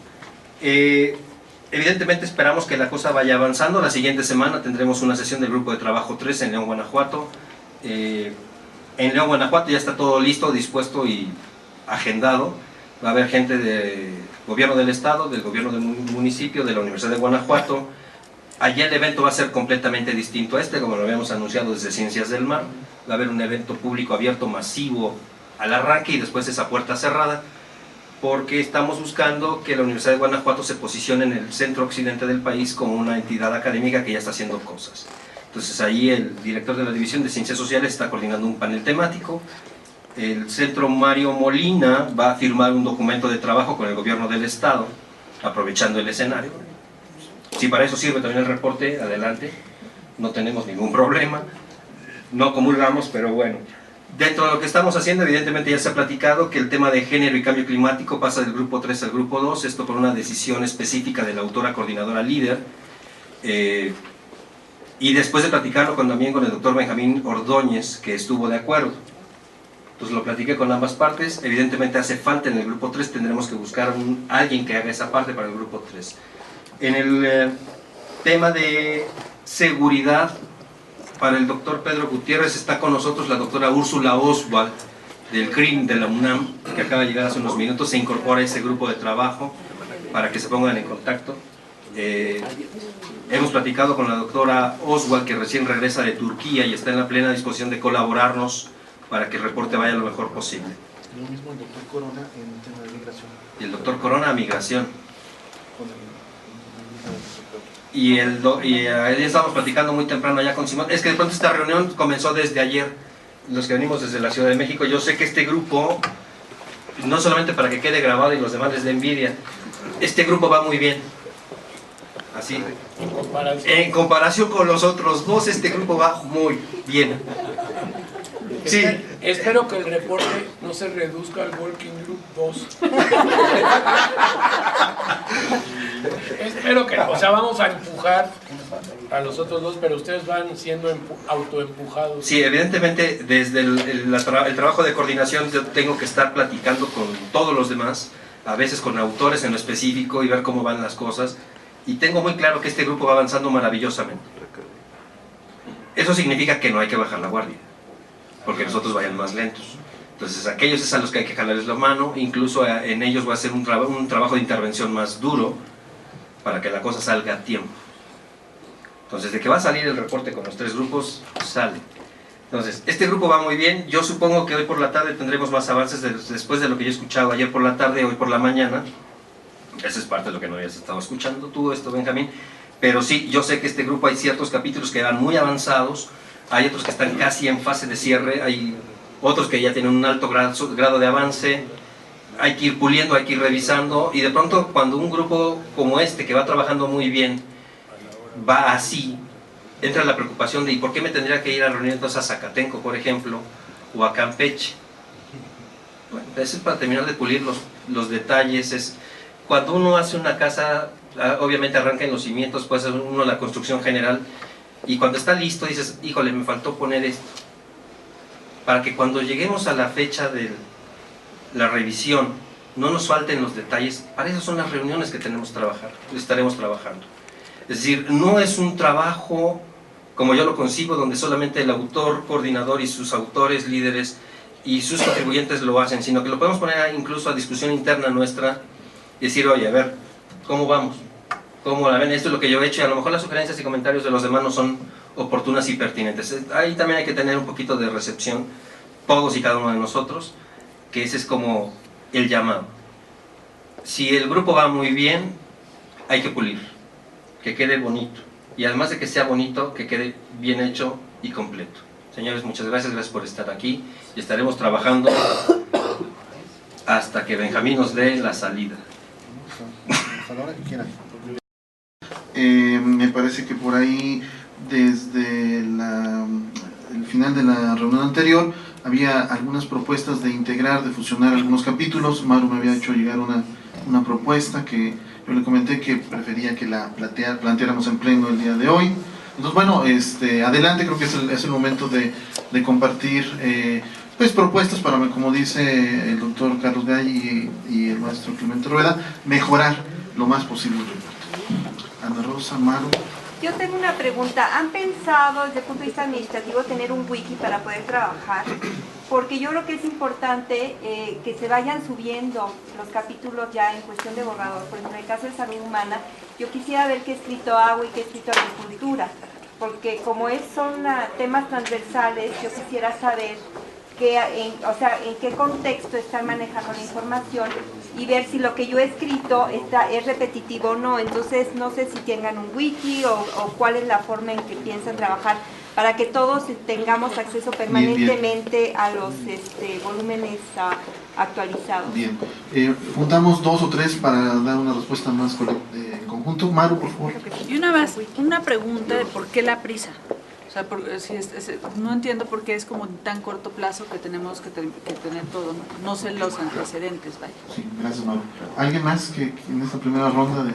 Evidentemente esperamos que la cosa vaya avanzando. La siguiente semana tendremos una sesión del grupo de trabajo 3 en León, Guanajuato. En León, Guanajuato ya está todo listo, dispuesto y agendado. Va a haber gente del gobierno del estado, del gobierno del municipio, de la Universidad de Guanajuato. Allí el evento va a ser completamente distinto a este, como lo habíamos anunciado desde Ciencias del Mar. Va a haber un evento público abierto masivo al arranque y después esa puerta cerrada, porque estamos buscando que la Universidad de Guanajuato se posicione en el centro occidente del país como una entidad académica que ya está haciendo cosas. Entonces ahí el director de la División de Ciencias Sociales está coordinando un panel temático. El Centro Mario Molina va a firmar un documento de trabajo con el gobierno del estado, aprovechando el escenario. Si para eso sirve también el reporte, adelante, no tenemos ningún problema, no comulgamos, pero bueno. Dentro de lo que estamos haciendo, evidentemente ya se ha platicado que el tema de género y cambio climático pasa del grupo 3 al grupo 2, esto por una decisión específica de la autora coordinadora líder, y después de platicarlo también con el doctor Benjamín Ordóñez, que estuvo de acuerdo. Entonces lo platiqué con ambas partes. Evidentemente hace falta en el grupo 3, tendremos que buscar alguien que haga esa parte para el grupo 3. En el tema de seguridad, para el doctor Pedro Gutiérrez está con nosotros la doctora Úrsula Oswald del CRIM de la UNAM, que acaba de llegar hace unos minutos, se incorpora a ese grupo de trabajo para que se pongan en contacto. Hemos platicado con la doctora Oswald, que recién regresa de Turquía y está en la plena disposición de colaborarnos para que el reporte vaya lo mejor posible. Lo mismo el doctor Corona en el tema de migración. Y el doctor Corona, migración. Y ahí estábamos platicando muy temprano allá con Simón. Es que de pronto esta reunión comenzó desde ayer, los que venimos desde la Ciudad de México. Yo sé que este grupo, no solamente para que quede grabado y los demás les dé envidia, este grupo va muy bien. Así, en comparación con los otros dos, este grupo va muy bien. Sí. Espero que el reporte no se reduzca al Working Group 2. Espero que no. O sea, vamos a empujar a los otros dos, pero ustedes van siendo autoempujados. Sí, evidentemente desde el trabajo de coordinación yo tengo que estar platicando con todos los demás. a veces con autores en lo específico y ver cómo van las cosas, y tengo muy claro que este grupo va avanzando maravillosamente. Eso significa que no hay que bajar la guardia, porque nosotros vayan más lentos. Entonces aquellos es a los que hay que jalarles la mano, incluso en ellos va a ser un trabajo de intervención más duro para que la cosa salga a tiempo. Entonces, de que va a salir el reporte con los 3 grupos, sale. Entonces, este grupo va muy bien. Yo supongo que hoy por la tarde tendremos más avances después de lo que yo he escuchado ayer por la tarde, hoy por la mañana. Esa es parte de lo que no habías estado escuchando tú, Benjamín. Pero sí, yo sé que este grupo hay ciertos capítulos que van muy avanzados, hay otros que están casi en fase de cierre, hay otros que ya tienen un alto grado de avance. Hay que ir puliendo, hay que ir revisando, y de pronto cuando un grupo como este, que va trabajando muy bien, va así, entra la preocupación de ¿y por qué me tendría que ir a reunir entonces a Zacatenco, por ejemplo, o a Campeche? Bueno, eso es para terminar de pulir los detalles. Cuando uno hace una casa, obviamente arranca en los cimientos, puede hacer uno la construcción general, y cuando está listo dices, híjole, me faltó poner esto, para que cuando lleguemos a la fecha de la revisión no nos falten los detalles. Para eso son las reuniones que estaremos trabajando. Es decir, no es un trabajo como yo lo concibo, donde solamente el autor, coordinador y sus autores, líderes y sus contribuyentes lo hacen, sino que lo podemos poner incluso a discusión interna nuestra y decir, oye, a ver, ¿cómo vamos? ¿Cómo la ven? Esto es lo que yo he hecho, y a lo mejor las sugerencias y comentarios de los demás no son oportunas y pertinentes. Ahí también hay que tener un poquito de recepción, todos y cada uno de nosotros, que ese es como el llamado. Si el grupo va muy bien, hay que pulir, que quede bonito, y además de que sea bonito, que quede bien hecho y completo. Señores, muchas gracias por estar aquí, y estaremos trabajando hasta que Benjamín nos dé la salida. Me parece que por ahí, desde el final de la reunión anterior, había algunas propuestas de integrar, de fusionar algunos capítulos. Maru me había hecho llegar una propuesta que yo le comenté que prefería que la planteáramos en pleno el día de hoy. Entonces, bueno, adelante, creo que es el momento de compartir pues propuestas para, como dice el doctor Carlos Gay y el maestro Clemente Rueda, mejorar lo más posible el reporte. Ana Rosa, Maru. Yo tengo una pregunta. ¿Han pensado desde el punto de vista administrativo tener un wiki para poder trabajar? Porque yo creo que es importante que se vayan subiendo los capítulos ya en cuestión de borrador. Por ejemplo, en el caso de salud humana, yo quisiera ver qué ha escrito agua y qué ha escrito agricultura, porque como son temas transversales, yo quisiera saber en qué contexto están manejando la información y ver si lo que yo he escrito es repetitivo o no. Entonces no sé si tengan un wiki o cuál es la forma en que piensan trabajar para que todos tengamos acceso permanentemente a los volúmenes actualizados. Bien, juntamos 2 o 3 para dar una respuesta más en conjunto. Maru, por favor. Y una pregunta de por qué la prisa. O sea, no entiendo por qué es como tan corto plazo que tenemos que tener todo, no sé los antecedentes, vaya. Sí, gracias, Maru. ¿Alguien más que en esta primera ronda de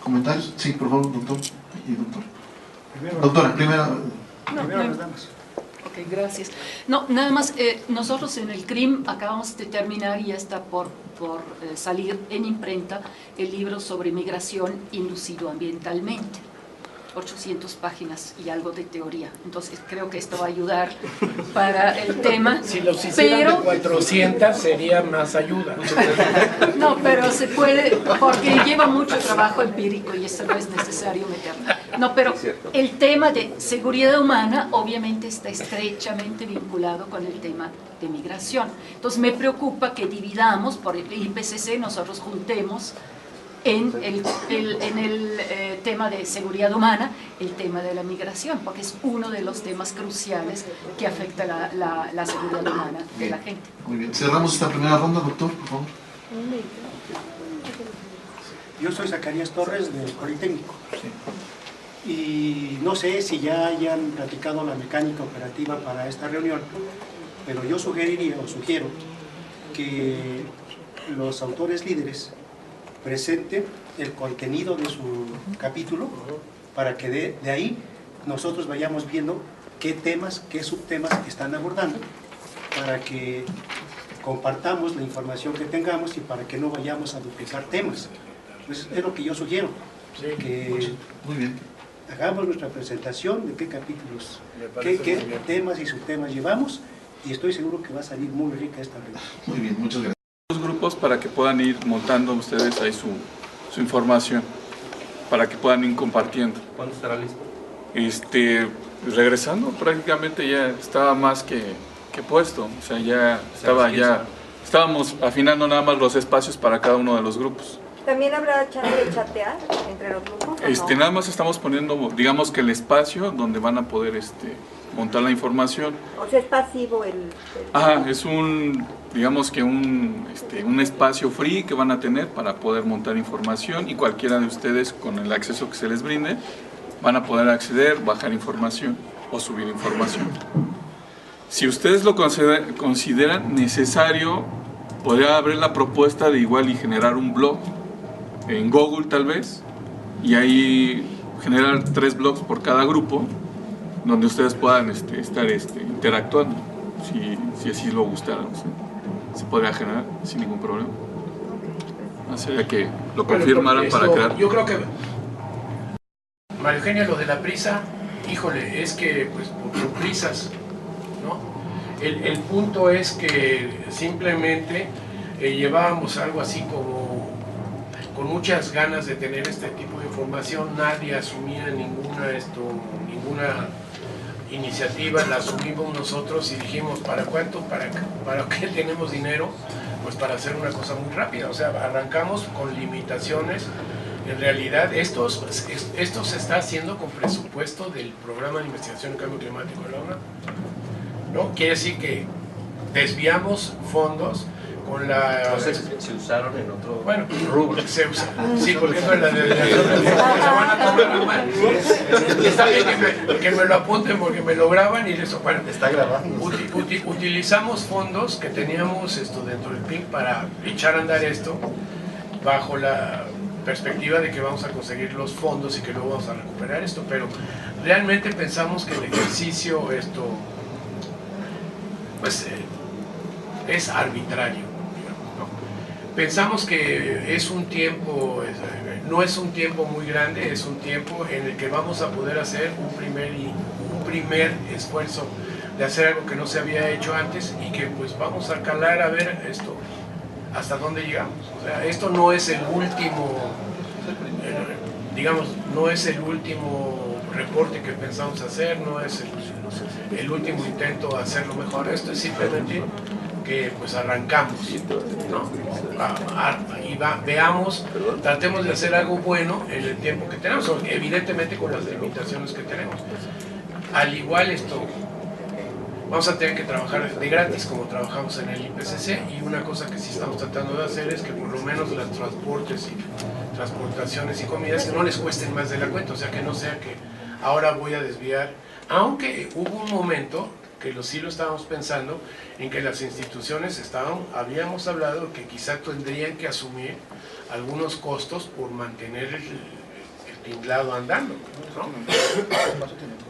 comentarios? Sí, por favor, doctor y doctor. Doctora, primero las damas. Ok, gracias. No, nada más, nosotros en el CRIM acabamos de terminar y ya está por salir en imprenta el libro sobre migración inducido ambientalmente. 800 páginas y algo de teoría. Entonces creo que esto va a ayudar para el tema. Si los hicieran de 400 sería más ayuda. No, pero se puede, porque lleva mucho trabajo empírico y eso no es necesario meterlo. No, pero el tema de seguridad humana obviamente está estrechamente vinculado con el tema de migración. Entonces me preocupa que dividamos, por el IPCC nosotros juntemos en el tema de seguridad humana, el tema de la migración, porque es uno de los temas cruciales que afecta la seguridad humana de la gente. Muy bien, cerramos esta primera ronda, doctor, por favor. Yo soy Zacarías Torres del Politécnico. Sí. Y no sé si ya hayan platicado la mecánica operativa para esta reunión, pero yo sugiero que los autores líderes presente el contenido de su capítulo para que de ahí nosotros vayamos viendo qué temas, qué subtemas están abordando, para que compartamos la información que tengamos y para que no vayamos a duplicar temas. Pues es lo que yo sugiero, que Muy bien. hagamos nuestra presentación de qué capítulos, qué temas y subtemas llevamos, y estoy seguro que va a salir muy rica esta reunión. Muy bien, muchas gracias. Los grupos para que puedan ir montando ustedes ahí su información, para que puedan ir compartiendo. ¿Cuándo estará listo? Regresando prácticamente ya estaba más que puesto, o sea, estábamos afinando nada más los espacios para cada uno de los grupos. ¿También habrá chance de chatear entre los grupos? ¿O no? Nada más estamos poniendo, digamos que el espacio donde van a poder montar la información. O sea, es pasivo el... Ajá, es digamos que un espacio free que van a tener para poder montar información, y cualquiera de ustedes con el acceso que se les brinde van a poder acceder, bajar información o subir información. Si ustedes lo consideran necesario, podría abrir la propuesta de igual y generar un blog en Google tal vez, y ahí generar 3 blogs por cada grupo, donde ustedes puedan estar interactuando, si así lo gustaran. ¿Sí? Se podría generar sin ningún problema. Sería que lo confirmaran para crear. Yo creo que, María Eugenia, lo de la prisa, híjole, es que pues por prisas, ¿no? El punto es que simplemente llevábamos algo así como con muchas ganas de tener este tipo de información. Nadie asumía ninguna iniciativa, la asumimos nosotros y dijimos, ¿para cuánto? ¿Para qué tenemos dinero? Pues para hacer una cosa muy rápida, o sea, arrancamos con limitaciones. En realidad esto se está haciendo con presupuesto del Programa de Investigación en Cambio Climático de la ONU, ¿no? Quiere decir que desviamos fondos con la... Entonces se usaron en otro rubro. Se usa. Sí, porque no es la de se van a tomar mal. Está bien que me lo apunten porque me lo graban y eso. Bueno, está grabando. Utilizamos fondos que teníamos dentro del PINC para echar a andar esto bajo la perspectiva de que vamos a conseguir los fondos y que luego vamos a recuperar esto, pero realmente pensamos que el ejercicio pues es arbitrario. Pensamos que es un tiempo, no es un tiempo muy grande, es un tiempo en el que vamos a poder hacer un primer esfuerzo de hacer algo que no se había hecho antes y que pues vamos a calar a ver hasta dónde llegamos. O sea, esto no es el último, digamos, no es el último reporte que pensamos hacer, no es el último intento de hacerlo mejor. Esto es simplemente que pues arrancamos, ¿no? Y veamos, tratemos de hacer algo bueno en el tiempo que tenemos, evidentemente con las limitaciones que tenemos. Al igual vamos a tener que trabajar de gratis como trabajamos en el IPCC, y una cosa que sí estamos tratando de hacer es que por lo menos los transportes y transportaciones y comidas que no les cuesten más de la cuenta, o sea que no sea que ahora voy a desviar, aunque hubo un momento que sí lo estábamos pensando, en que las instituciones habíamos hablado que quizá tendrían que asumir algunos costos por mantener el tinglado andando, ¿no?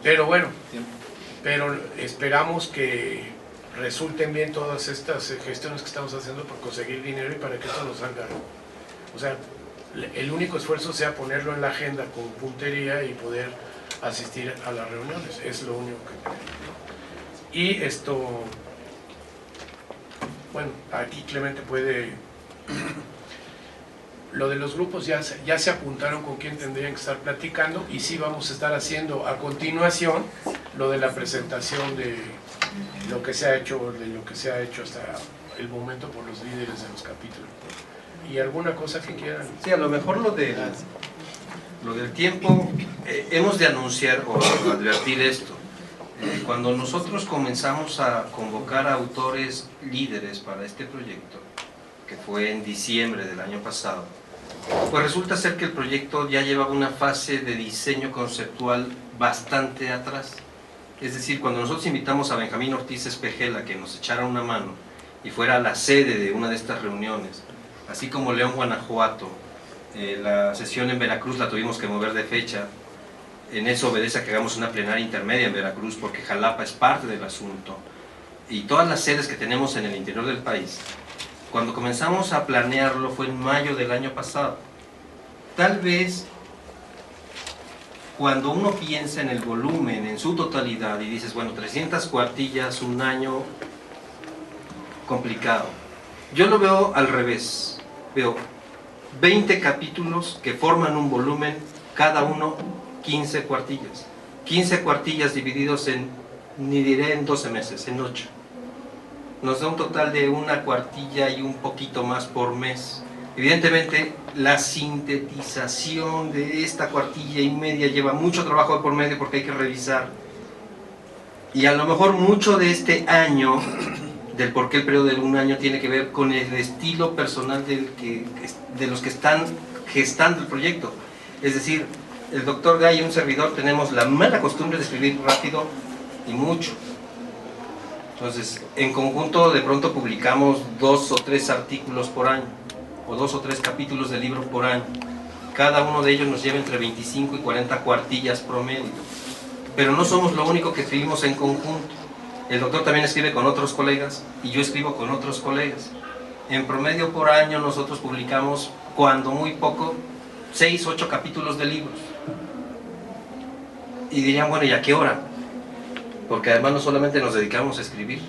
Pero bueno, esperamos que resulten bien todas estas gestiones que estamos haciendo por conseguir dinero y para que esto nos salga. O sea, el único esfuerzo sea ponerlo en la agenda con puntería y poder asistir a las reuniones, es lo único que queremos. Y bueno, aquí Clemente puede... Lo de los grupos ya se apuntaron con quién tendrían que estar platicando, y sí vamos a estar haciendo a continuación lo de la presentación de lo que se ha hecho, hasta el momento por los líderes de los capítulos. ¿Y alguna cosa que quieran? Sí, a lo mejor lo del tiempo, hemos de anunciar o advertir esto. Cuando nosotros comenzamos a convocar a autores líderes para este proyecto, que fue en diciembre del año pasado, pues resulta ser que el proyecto ya llevaba una fase de diseño conceptual bastante atrás. Es decir, cuando nosotros invitamos a Benjamín Ortiz Espejel a que nos echara una mano y fuera la sede de una de estas reuniones, así como León, Guanajuato, la sesión en Veracruz la tuvimos que mover de fecha. En eso obedece a que hagamos una plenaria intermedia en Veracruz, porque Jalapa es parte del asunto. y todas las sedes que tenemos en el interior del país, cuando comenzamos a planearlo fue en mayo del año pasado. Tal vez cuando uno piensa en el volumen en su totalidad y dices, bueno, 300 cuartillas, un año complicado. Yo lo veo al revés. Veo 20 capítulos que forman un volumen, cada uno 15 cuartillas. 15 cuartillas divididos en, ni diré en 12 meses, en 8. Nos da un total de una cuartilla y un poquito más por mes. Evidentemente, la sintetización de esta cuartilla y media lleva mucho trabajo por medio porque hay que revisar. Y a lo mejor mucho de este año, del por qué el periodo de un año, tiene que ver con el estilo personal de los que están gestando el proyecto. Es decir, el doctor Gay y un servidor tenemos la mala costumbre de escribir rápido y mucho. Entonces, en conjunto de pronto publicamos 2 o 3 artículos por año, o 2 o 3 capítulos de libro por año. Cada uno de ellos nos lleva entre 25 y 40 cuartillas promedio. Pero no somos lo único que escribimos en conjunto. El doctor también escribe con otros colegas y yo escribo con otros colegas. En promedio por año nosotros publicamos, cuando muy poco, 6 o 8 capítulos de libros. Y dirían, bueno, ¿y a qué hora? Porque además no solamente nos dedicamos a escribir.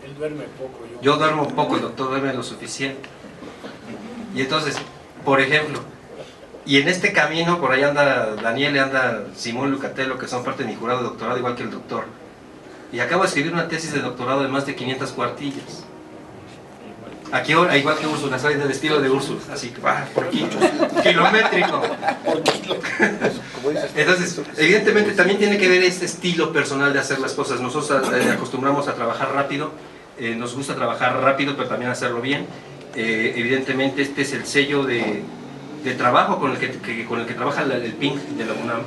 Él duerme poco. Yo duermo poco, el doctor duerme lo suficiente. Y entonces, por ejemplo, y en este camino, por ahí anda Daniel y anda Simón Lucatello, que son parte de mi jurado de doctorado, igual que el doctor. Y acabo de escribir una tesis de doctorado de más de 500 cuartillas. ¿A qué hora? Igual que Úrsula, soy del estilo de Úrsula, así, por kilométrico. Entonces, evidentemente también tiene que ver este estilo personal de hacer las cosas. Nosotros acostumbramos a trabajar rápido, nos gusta trabajar rápido, pero también hacerlo bien. Evidentemente este es el sello de trabajo con el que trabaja el PINC de la UNAM.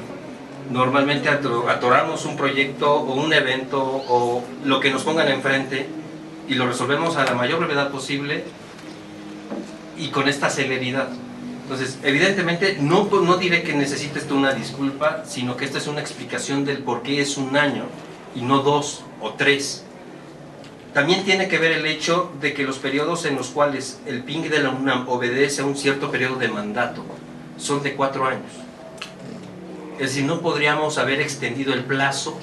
Normalmente atoramos un proyecto o un evento o lo que nos pongan enfrente y lo resolvemos a la mayor brevedad posible y con esta celeridad. Entonces, evidentemente no diré que necesites tú una disculpa, sino que esta es una explicación del por qué es un año y no 2 o 3. También tiene que ver el hecho de que los periodos en los cuales el PINC de la UNAM obedece a un cierto periodo de mandato son de 4 años. Es decir, no podríamos haber extendido el plazo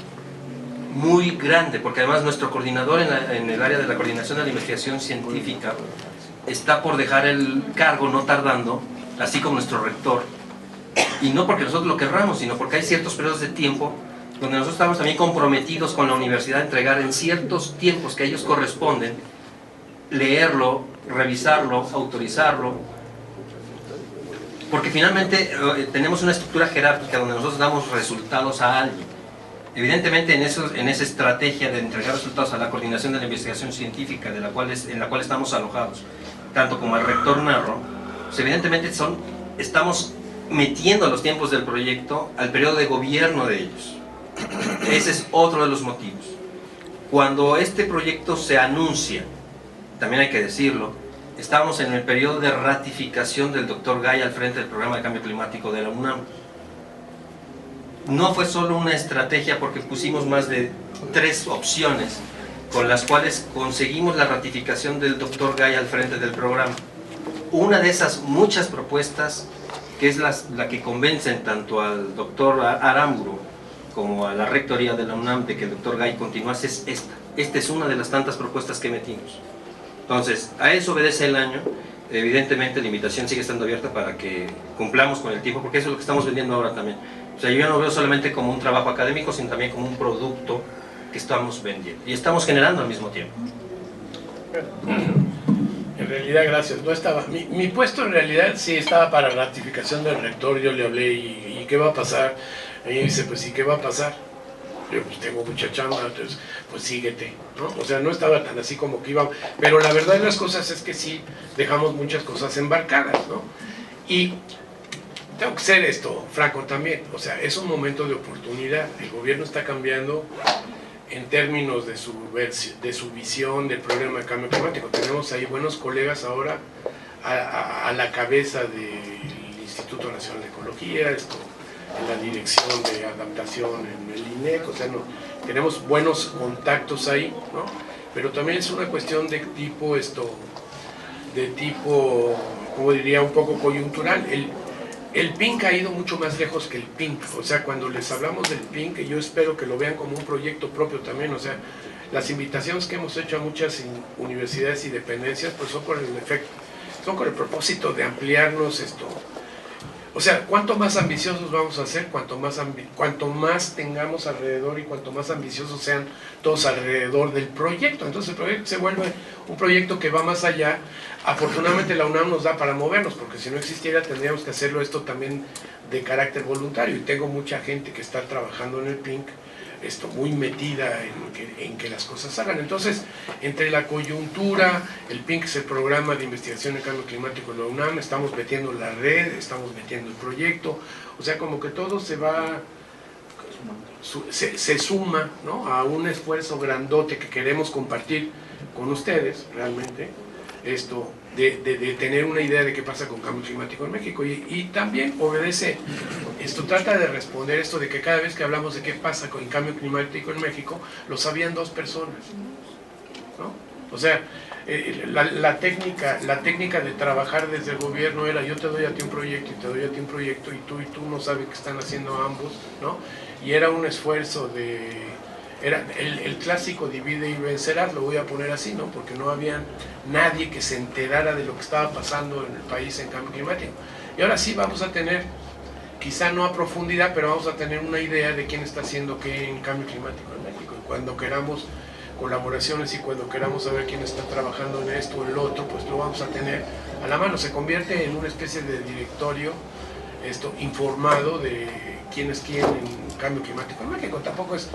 muy grande, porque además nuestro coordinador en el área de la coordinación de la investigación científica está por dejar el cargo no tardando, así como nuestro rector, y no porque nosotros lo querramos, sino porque hay ciertos periodos de tiempo donde nosotros estamos también comprometidos con la universidad a entregar en ciertos tiempos que a ellos corresponden, leerlo, revisarlo, autorizarlo, porque finalmente tenemos una estructura jerárquica donde nosotros damos resultados a alguien. Evidentemente en esa estrategia de entregar resultados a la coordinación de la investigación científica en la cual estamos alojados, tanto como el rector Narro, pues evidentemente estamos metiendo los tiempos del proyecto al periodo de gobierno de ellos. Ese es otro de los motivos. Cuando este proyecto se anuncia, también hay que decirlo, estábamos en el periodo de ratificación del doctor Gay al frente del programa de cambio climático de la UNAM. No fue solo una estrategia porque pusimos más de 3 opciones con las cuales conseguimos la ratificación del doctor Gay al frente del programa. Una de esas muchas propuestas, que es la que convencen tanto al doctor Aramburu como a la rectoría de la UNAM de que el doctor Gay continuase, es esta. Esta es una de las tantas propuestas que metimos. Entonces, a eso obedece el año. Evidentemente la invitación sigue estando abierta para que cumplamos con el tiempo, porque eso es lo que estamos vendiendo ahora también. O sea, yo ya no veo solamente como un trabajo académico, sino también como un producto que estamos vendiendo y estamos generando al mismo tiempo. En realidad, gracias. No estaba. Mi puesto en realidad sí estaba para ratificación del rector. Yo le hablé y ¿qué va a pasar? Y me dice, pues sí, ¿qué va a pasar? Yo pues tengo mucha chamba, entonces pues síguete, ¿no? O sea, no estaba tan así como que iba, pero la verdad de las cosas es que sí dejamos muchas cosas embarcadas, ¿no? Y tengo que ser esto, franco también, o sea, es un momento de oportunidad. El gobierno está cambiando en términos de su visión del problema de cambio climático. Tenemos ahí buenos colegas ahora a la cabeza del Instituto Nacional de Ecología, en la dirección de adaptación en el INEC, o sea, tenemos buenos contactos ahí, ¿no? pero también es una cuestión de tipo como diría, un poco coyuntural. El PINC ha ido mucho más lejos que el PINC, o sea, cuando les hablamos del PINC, yo espero que lo vean como un proyecto propio también, o sea, las invitaciones que hemos hecho a muchas universidades y dependencias, pues son con el propósito de ampliarnos o sea, cuanto más ambiciosos vamos a ser, cuanto más tengamos alrededor y cuanto más ambiciosos sean todos alrededor del proyecto. Entonces el proyecto se vuelve un proyecto que va más allá. Afortunadamente la UNAM nos da para movernos, porque si no existiera tendríamos que hacerlo esto también de carácter voluntario. Y tengo mucha gente que está trabajando en el PINC, muy metida en que las cosas hagan. Entonces, entre la coyuntura, el PINC es el programa de investigación en cambio climático de la UNAM, estamos metiendo la red, estamos metiendo el proyecto, o sea, como que todo se va, se suma, ¿no?, a un esfuerzo grandote que queremos compartir con ustedes, realmente, de tener una idea de qué pasa con cambio climático en México, y también obedece, trata de responder esto de que cada vez que hablamos de qué pasa con el cambio climático en México, lo sabían 2 personas, ¿no? O sea, la técnica de trabajar desde el gobierno era: yo te doy a ti un proyecto y te doy a ti un proyecto, y tú no sabes qué están haciendo ambos, ¿no? Y era un esfuerzo era el clásico divide y vencerás, lo voy a poner así, ¿no? Porque no había nadie que se enterara de lo que estaba pasando en el país en cambio climático. Y ahora sí vamos a tener, quizá no a profundidad, pero vamos a tener una idea de quién está haciendo qué en cambio climático en México. Y cuando queramos colaboraciones y cuando queramos saber quién está trabajando en esto o en lo otro, pues lo vamos a tener a la mano. Se convierte en una especie de directorio informado de quién es quién en cambio climático en México. Tampoco es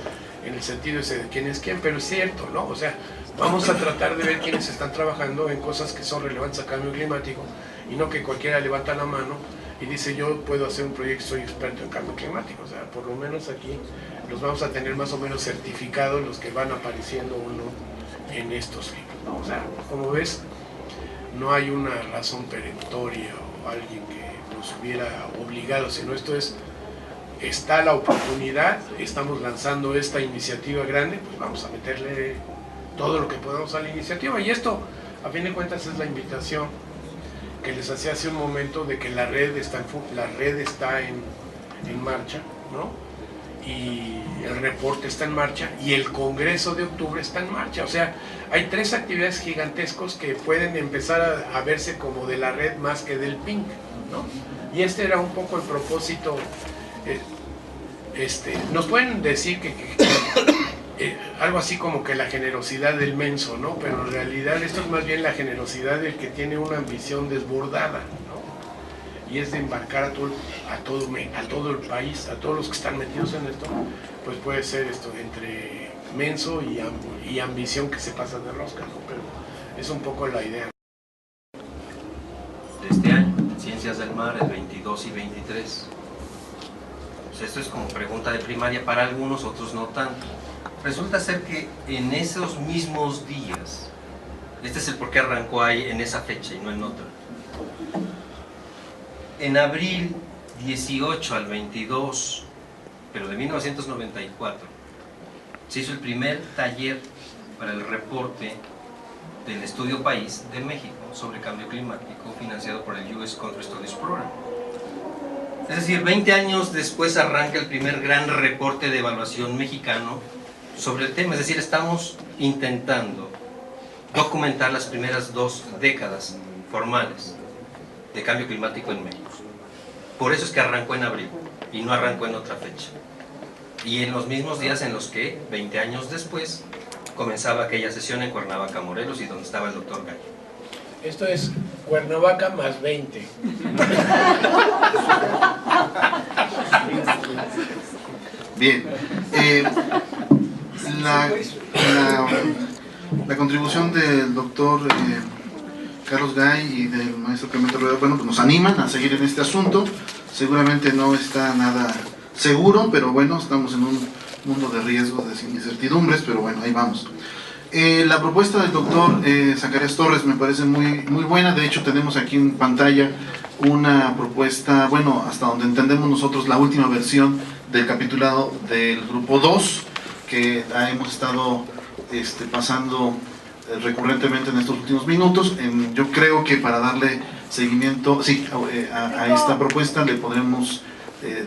en el sentido ese de quién es quién, pero es cierto, ¿no? O sea, vamos a tratar de ver quiénes están trabajando en cosas que son relevantes a cambio climático, y no que cualquiera levanta la mano y dice: yo puedo hacer un proyecto, soy experto en cambio climático. O sea, por lo menos aquí los vamos a tener más o menos certificados los que van apareciendo uno en estos libros, ¿no? O sea, como ves, no hay una razón perentoria o alguien que nos hubiera obligado, sino está la oportunidad, estamos lanzando esta iniciativa grande, pues vamos a meterle todo lo que podamos a la iniciativa. Y esto, a fin de cuentas, es la invitación que les hacía hace un momento de que la red está en marcha, ¿no? Y el reporte está en marcha, y el Congreso de octubre está en marcha. O sea, hay 3 actividades gigantescos que pueden empezar a verse como de la red más que del PINC, ¿no? Y era un poco el propósito. Nos pueden decir que algo así como que la generosidad del menso, ¿no? Pero en realidad esto es más bien la generosidad del que tiene una ambición desbordada, ¿no? Y es de embarcar a todo el país, a todos los que están metidos en esto. Pues puede ser entre menso y ambición que se pasa de rosca, ¿no? Pero es un poco la idea. De este año, Ciencias del Mar, el 22 y 23. Pues esto es como pregunta de primaria para algunos, otros no tanto. Resulta ser que en esos mismos días, este es el por qué arrancó ahí en esa fecha y no en otra. En abril 18 al 22, pero de 1994, se hizo el primer taller para el reporte del Estudio País de México sobre cambio climático, financiado por el US Country Studies Program. Es decir, 20 años después arranca el primer gran reporte de evaluación mexicano sobre el tema. Es decir, estamos intentando documentar las primeras 2 décadas formales de cambio climático en México. Por eso es que arrancó en abril y no arrancó en otra fecha. Y en los mismos días en los que, 20 años después, comenzaba aquella sesión en Cuernavaca, Morelos, y donde estaba el doctor Gallo. Esto es Cuernavaca más 20. Bien. La contribución del doctor Carlos Gay y del maestro Clemente Rueda, bueno, pues nos animan a seguir en este asunto. Seguramente no está nada seguro, pero bueno, estamos en un mundo de riesgos, de incertidumbres, pero bueno, ahí vamos. La propuesta del doctor Zacarías Torres me parece muy buena. De hecho, tenemos aquí en pantalla una propuesta, bueno, hasta donde entendemos nosotros, la última versión del capitulado del grupo 2, que hemos estado pasando recurrentemente en estos últimos minutos. Yo creo que para darle seguimiento a esta propuesta le podremos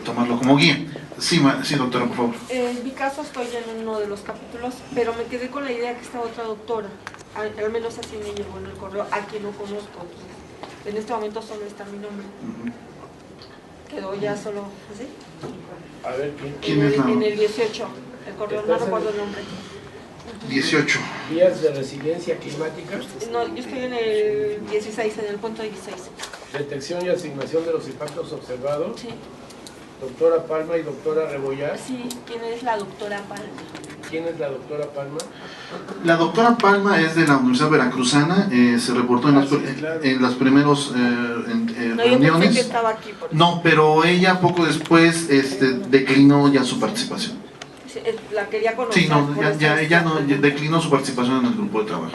tomarlo como guía. Sí, doctora, por favor. En mi caso estoy en uno de los capítulos, pero me quedé con la idea que está otra doctora, al menos así me llegó en el correo, a quien no conozco. En este momento solo está mi nombre. Quedó ya solo así. A ver, ¿quién es la? En el 18, el correo, no recuerdo el nombre. 18. Vías de resiliencia climática. No, yo estoy en el 16, en el punto 16. Detección y asignación de los impactos observados. Sí. Doctora Palma y doctora Rebollar. Sí, ¿quién es la doctora Palma? ¿Quién es la doctora Palma? La doctora Palma es de la Universidad Veracruzana, se reportó en las primeros No, yo reuniones. pensé que estaba aquí. No, pero ella poco después declinó ya su participación. Sí, la quería conocer. Sí, no, ella no declinó su participación en el grupo de trabajo.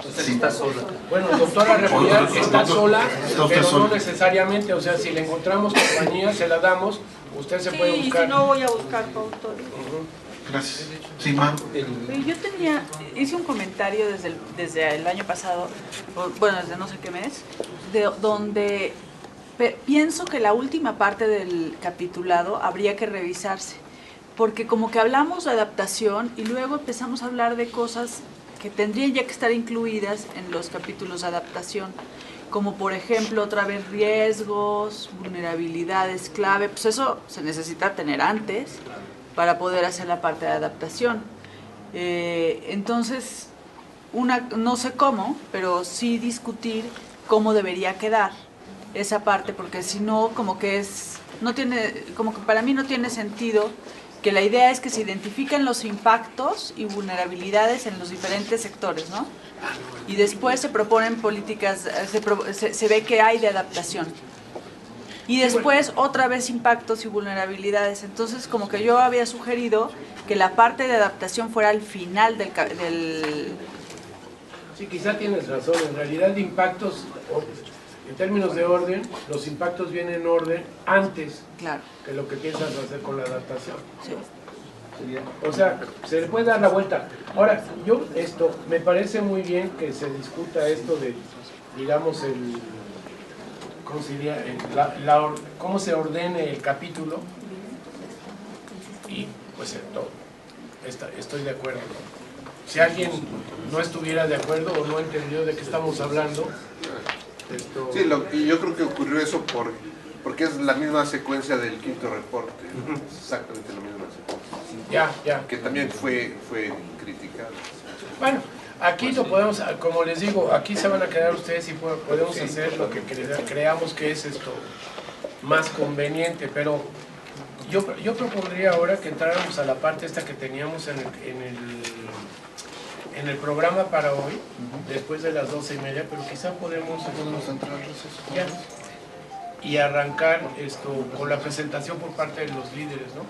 Usted está sola. Bueno, doctora Rebollar está sola, Está pero sola. no necesariamente, o sea, si le encontramos compañía, se la damos, usted se puede Sí, buscar. si no voy a buscar coautores. Gracias. Sí, Mar. Yo hice un comentario desde el año pasado, bueno, desde no sé qué mes, donde pienso que la última parte del capitulado habría que revisarse, porque como que hablamos de adaptación y luego empezamos a hablar de cosas que tendrían ya que estar incluidas en los capítulos de adaptación, como por ejemplo otra vez riesgos, vulnerabilidades clave, pues eso se necesita tener antes para poder hacer la parte de adaptación. Entonces, no sé cómo, pero sí discutir cómo debería quedar esa parte, porque si no, como que para mí no tiene sentido, que la idea es que se identifiquen los impactos y vulnerabilidades en los diferentes sectores, ¿no? Y después se proponen políticas, se ve que hay de adaptación. Y después otra vez impactos y vulnerabilidades. Entonces, como que yo había sugerido que la parte de adaptación fuera al final del... Sí, quizá tienes razón. En realidad, de impactos, en términos de orden, los impactos vienen en orden antes que lo que piensas hacer con la adaptación. Sí. O sea, se le puede dar la vuelta. Ahora, me parece muy bien que se discuta esto de, digamos, cómo se ordene el capítulo, y pues estoy de acuerdo. Si alguien no estuviera de acuerdo o no entendió de qué estamos hablando, Sí, y yo creo que ocurrió eso porque es la misma secuencia del quinto reporte, exactamente la misma secuencia. Ya. Que también fue criticado. Bueno, aquí lo podemos, como les digo, aquí se van a quedar ustedes y podemos hacer lo que creamos que es más conveniente, pero yo propondría ahora que entráramos a la parte esta que teníamos en el programa para hoy, después de las 12:30, pero quizá podemos entrar ya y arrancar con la presentación por parte de los líderes, ¿no?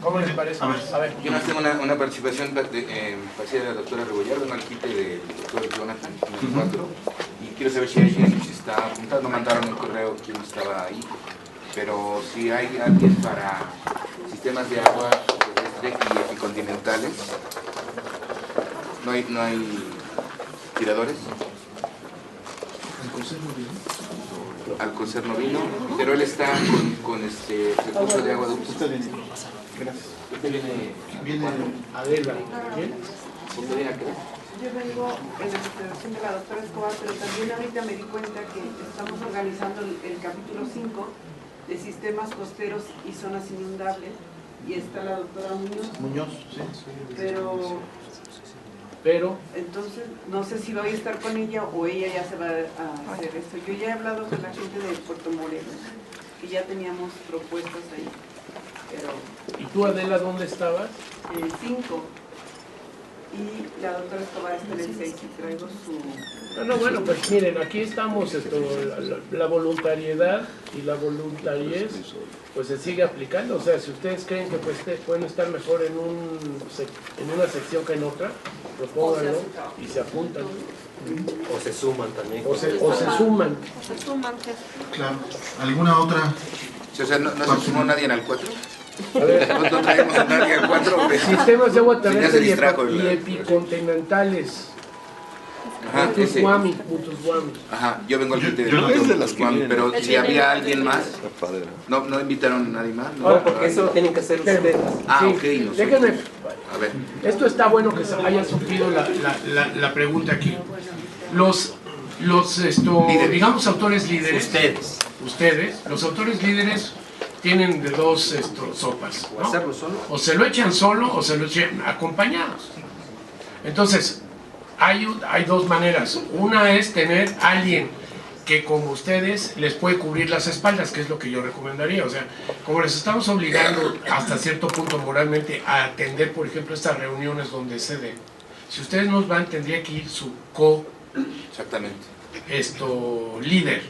¿Cómo les parece? A ver. Yo no tengo una participación parcial de la doctora Rebollar, un alquite del doctor Jonathan 4, y quiero saber si alguien está apuntando, mandaron el correo quién estaba ahí, pero si hay alguien para sistemas de agua terrestre y epicontinentales. No hay tiradores. Alcocer no vino, pero él está con recurso de agua dulce. Usted viene. Gracias. Usted viene Adela. ¿Quién? ¿Usted viene a qué? Yo vengo en la presentación de la doctora Escobar, pero también ahorita me di cuenta que estamos organizando el capítulo 5 de sistemas costeros y zonas inundables, y está la doctora Muñoz. Sí. Pero entonces no sé si voy a estar con ella o ella ya se va a hacer esto. Yo ya he hablado con la gente de Puerto Morelos y ya teníamos propuestas ahí. Pero, ¿y tú, Adela, dónde estabas? El 5. Y la doctora Escobar está en el 6 y traigo su... Bueno, pues miren, aquí estamos, la voluntariedad y la voluntariez pues se sigue aplicando. O sea, si ustedes creen que pues, pueden estar mejor en una sección que en otra, propónganlo y se apuntan. O se suman también. O se suman. Claro. ¿Alguna otra? O sea, ¿no se sumó nadie al 4? A ver, no traemos a nadie al 4. Sistemas de agua terrestre y epicontinentales. ese. Mutuswami. Ajá, yo vengo al quite de no es de las que Mutuswami, vienen. pero si había alguien más, no invitaron a nadie más. No, porque eso lo tienen que hacer ustedes. Ah, Sí, ok, nosotros. déjenme. A ver. Esto está bueno que se haya surgido la pregunta aquí. Los digamos, autores líderes. Ustedes, los autores líderes tienen de dos sopas, ¿no? hacerlo solo. O se lo echan solo o se lo echan acompañados. Entonces, hay dos maneras. Una es tener alguien que como ustedes les puede cubrir las espaldas, que es lo que yo recomendaría. O sea, como les estamos obligando hasta cierto punto moralmente a atender, por ejemplo, estas reuniones donde se den, si ustedes nos van, tendría que ir su Exactamente. Líder,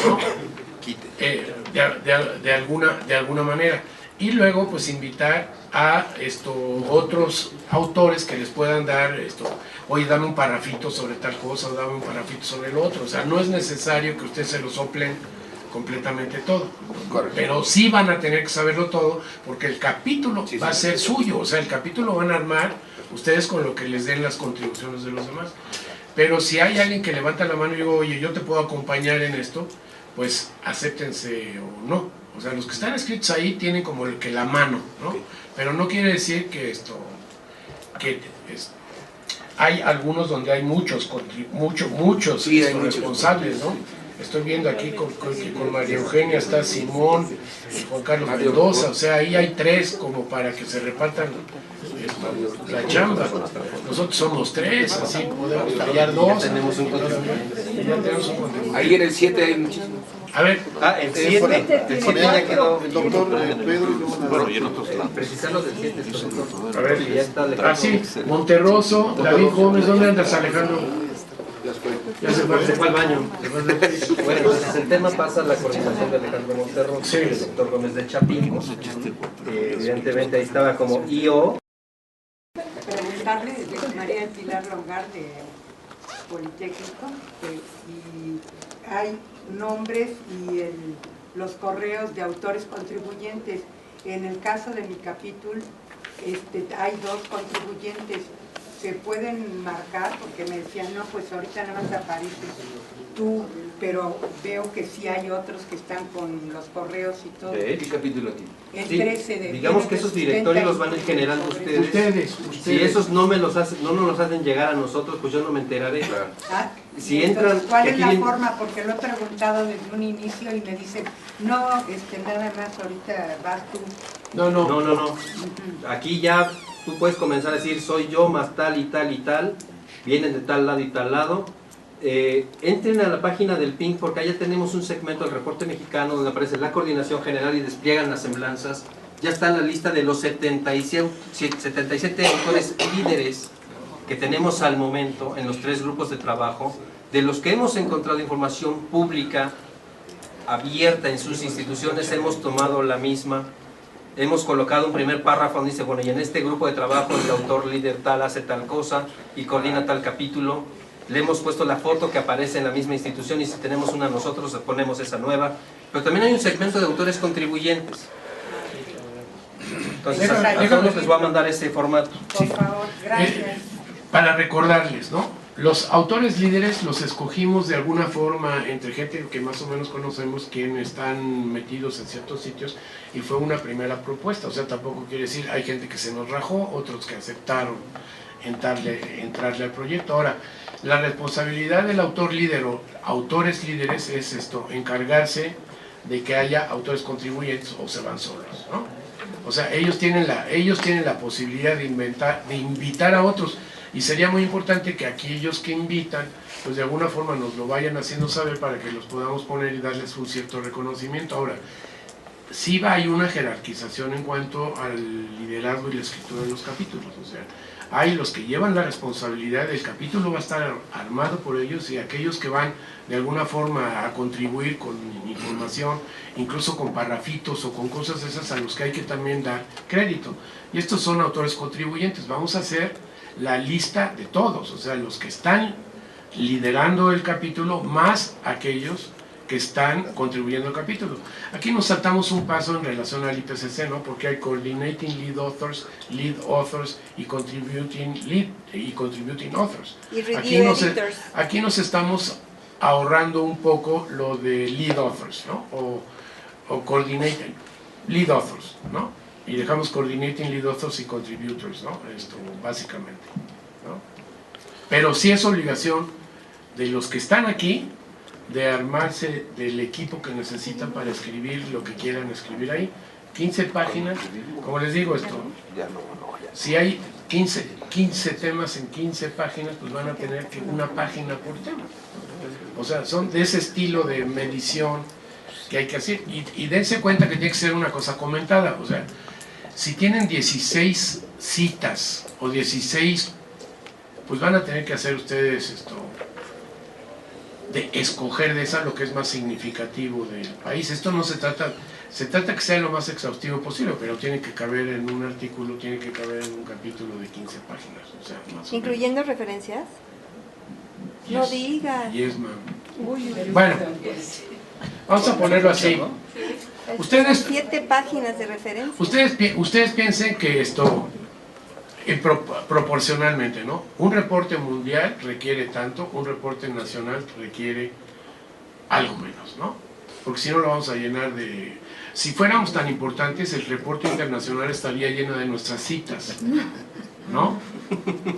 ¿no? De alguna manera. Y luego pues invitar a otros autores que les puedan dar oye, dame un parrafito sobre tal cosa, o dame un parrafito sobre el otro. O sea, no es necesario que ustedes se lo soplen completamente todo. Correcto. Pero sí van a tener que saberlo todo, porque el capítulo va a ser suyo. O sea, el capítulo van a armar ustedes con lo que les den las contribuciones de los demás. Pero si hay alguien que levanta la mano y digo, oye, yo te puedo acompañar en esto, pues acéptense o no. O sea, los que están escritos ahí tienen como el que la mano, ¿no? Pero no quiere decir que hay algunos donde hay muchos responsables, ¿no? Estoy viendo aquí con María Eugenia está Simón, Juan Carlos Mendoza, o sea, ahí hay tres como para que se repartan la chamba. Nosotros somos tres, así podemos fallar dos. Ya tenemos un contribuidor. Ahí en el 7 hay muchísimos. A ver. El 7. El 7 ya quedó. El doctor Pedro. Bueno, y en otros lados. Precisar los del 7, doctor. A ver. Ya está Alejandro. Ah, sí. Monterroso, David Gómez, ¿dónde andas, Alejandro? Ya se fue al baño. Bueno, entonces el tema pasa a la coordinación de Alejandro Monterroso, sí. El doctor Gómez de Chapingo. Evidentemente ahí estaba como IO. Preguntarle de María Pilar Longar de Politécnico si hay nombres y los correos de autores contribuyentes. En el caso de mi capítulo hay dos contribuyentes. ¿Se pueden marcar? Porque me decían, no, pues ahorita nada más aparece tú, pero veo que sí hay otros que están con los correos y todo. ¿Qué capítulo tiene? El Sí, 13 de digamos que esos directorios los van a ir generando ustedes. Si esos no nos los hacen llegar a nosotros, pues yo no me enteraré. Claro. Ah, si entran, ¿cuál es la forma? Porque lo he preguntado desde un inicio y me dicen, no, nada más ahorita vas tú. No. Aquí ya tú puedes comenzar a decir, soy yo más tal y tal y tal, vienen de tal lado y tal lado. Entren a la página del PINC porque allá tenemos un segmento del reporte mexicano donde aparece la coordinación general y despliegan las semblanzas. Ya está la lista de los 77 autores líderes que tenemos al momento en los 3 grupos de trabajo, de los que hemos encontrado información pública abierta en sus instituciones, hemos tomado la misma. Hemos colocado un primer párrafo donde dice, bueno, y en este grupo de trabajo el autor líder tal hace tal cosa y coordina tal capítulo. Le hemos puesto la foto que aparece en la misma institución y si tenemos una nosotros ponemos esa nueva. Pero también hay un segmento de autores contribuyentes. Entonces a todos les voy a mandar ese formato. Por favor, gracias. Para recordarles, ¿no? Los autores líderes los escogimos de alguna forma entre gente que más o menos conocemos, quienes están metidos en ciertos sitios, y fue una primera propuesta. O sea, tampoco quiere decir, hay gente que se nos rajó, otros que aceptaron entrarle al proyecto. Ahora, la responsabilidad del autor líder o autores líderes es encargarse de que haya autores contribuyentes o se van solos, ¿no? O sea, ellos tienen la posibilidad de invitar a otros. Y sería muy importante que aquellos que invitan, pues de alguna forma nos lo vayan haciendo saber para que los podamos poner y darles un cierto reconocimiento. Ahora, sí hay una jerarquización en cuanto al liderazgo y la escritura de los capítulos. O sea, hay los que llevan la responsabilidad, el capítulo va a estar armado por ellos, y aquellos que van de alguna forma a contribuir con información, incluso con parrafitos o con cosas esas a los que hay que también dar crédito. Y estos son autores contribuyentes. Vamos a hacer la lista de todos, o sea, los que están liderando el capítulo, más aquellos que están contribuyendo al capítulo. Aquí nos saltamos un paso en relación al IPCC, ¿no? Porque hay Coordinating Lead Authors y Contributing Authors. Y Review Editors. Aquí nos estamos ahorrando un poco lo de Lead Authors, ¿no? O Coordinating Lead Authors, ¿no? Y dejamos Coordinating Lead Authors y Contributors, ¿no? Esto, básicamente, ¿no? Pero sí es obligación de los que están aquí de armarse del equipo que necesitan para escribir lo que quieran escribir ahí. 15 páginas, como les digo esto, si hay 15 temas en 15 páginas, pues van a tener que una página por tema. O sea, son de ese estilo de medición que hay que hacer. Y dense cuenta que tiene que ser una cosa comentada. O sea, si tienen 16 citas o 16, pues van a tener que hacer ustedes esto, de escoger de esa lo que es más significativo del país. Esto no se trata que sea lo más exhaustivo posible, pero tiene que caber en un artículo, tiene que caber en un capítulo de 15 páginas. O sea, más ¿incluyendo referencias? Yes. No digas. Yes, ma'am. Bueno, vamos a ponerlo así. Ustedes, 7 páginas de referencia. Ustedes piensen que esto, proporcionalmente, ¿no? Un reporte mundial requiere tanto, un reporte nacional requiere algo menos, ¿no? Porque si no lo vamos a llenar de... Si fuéramos tan importantes, el reporte internacional estaría lleno de nuestras citas, ¿no?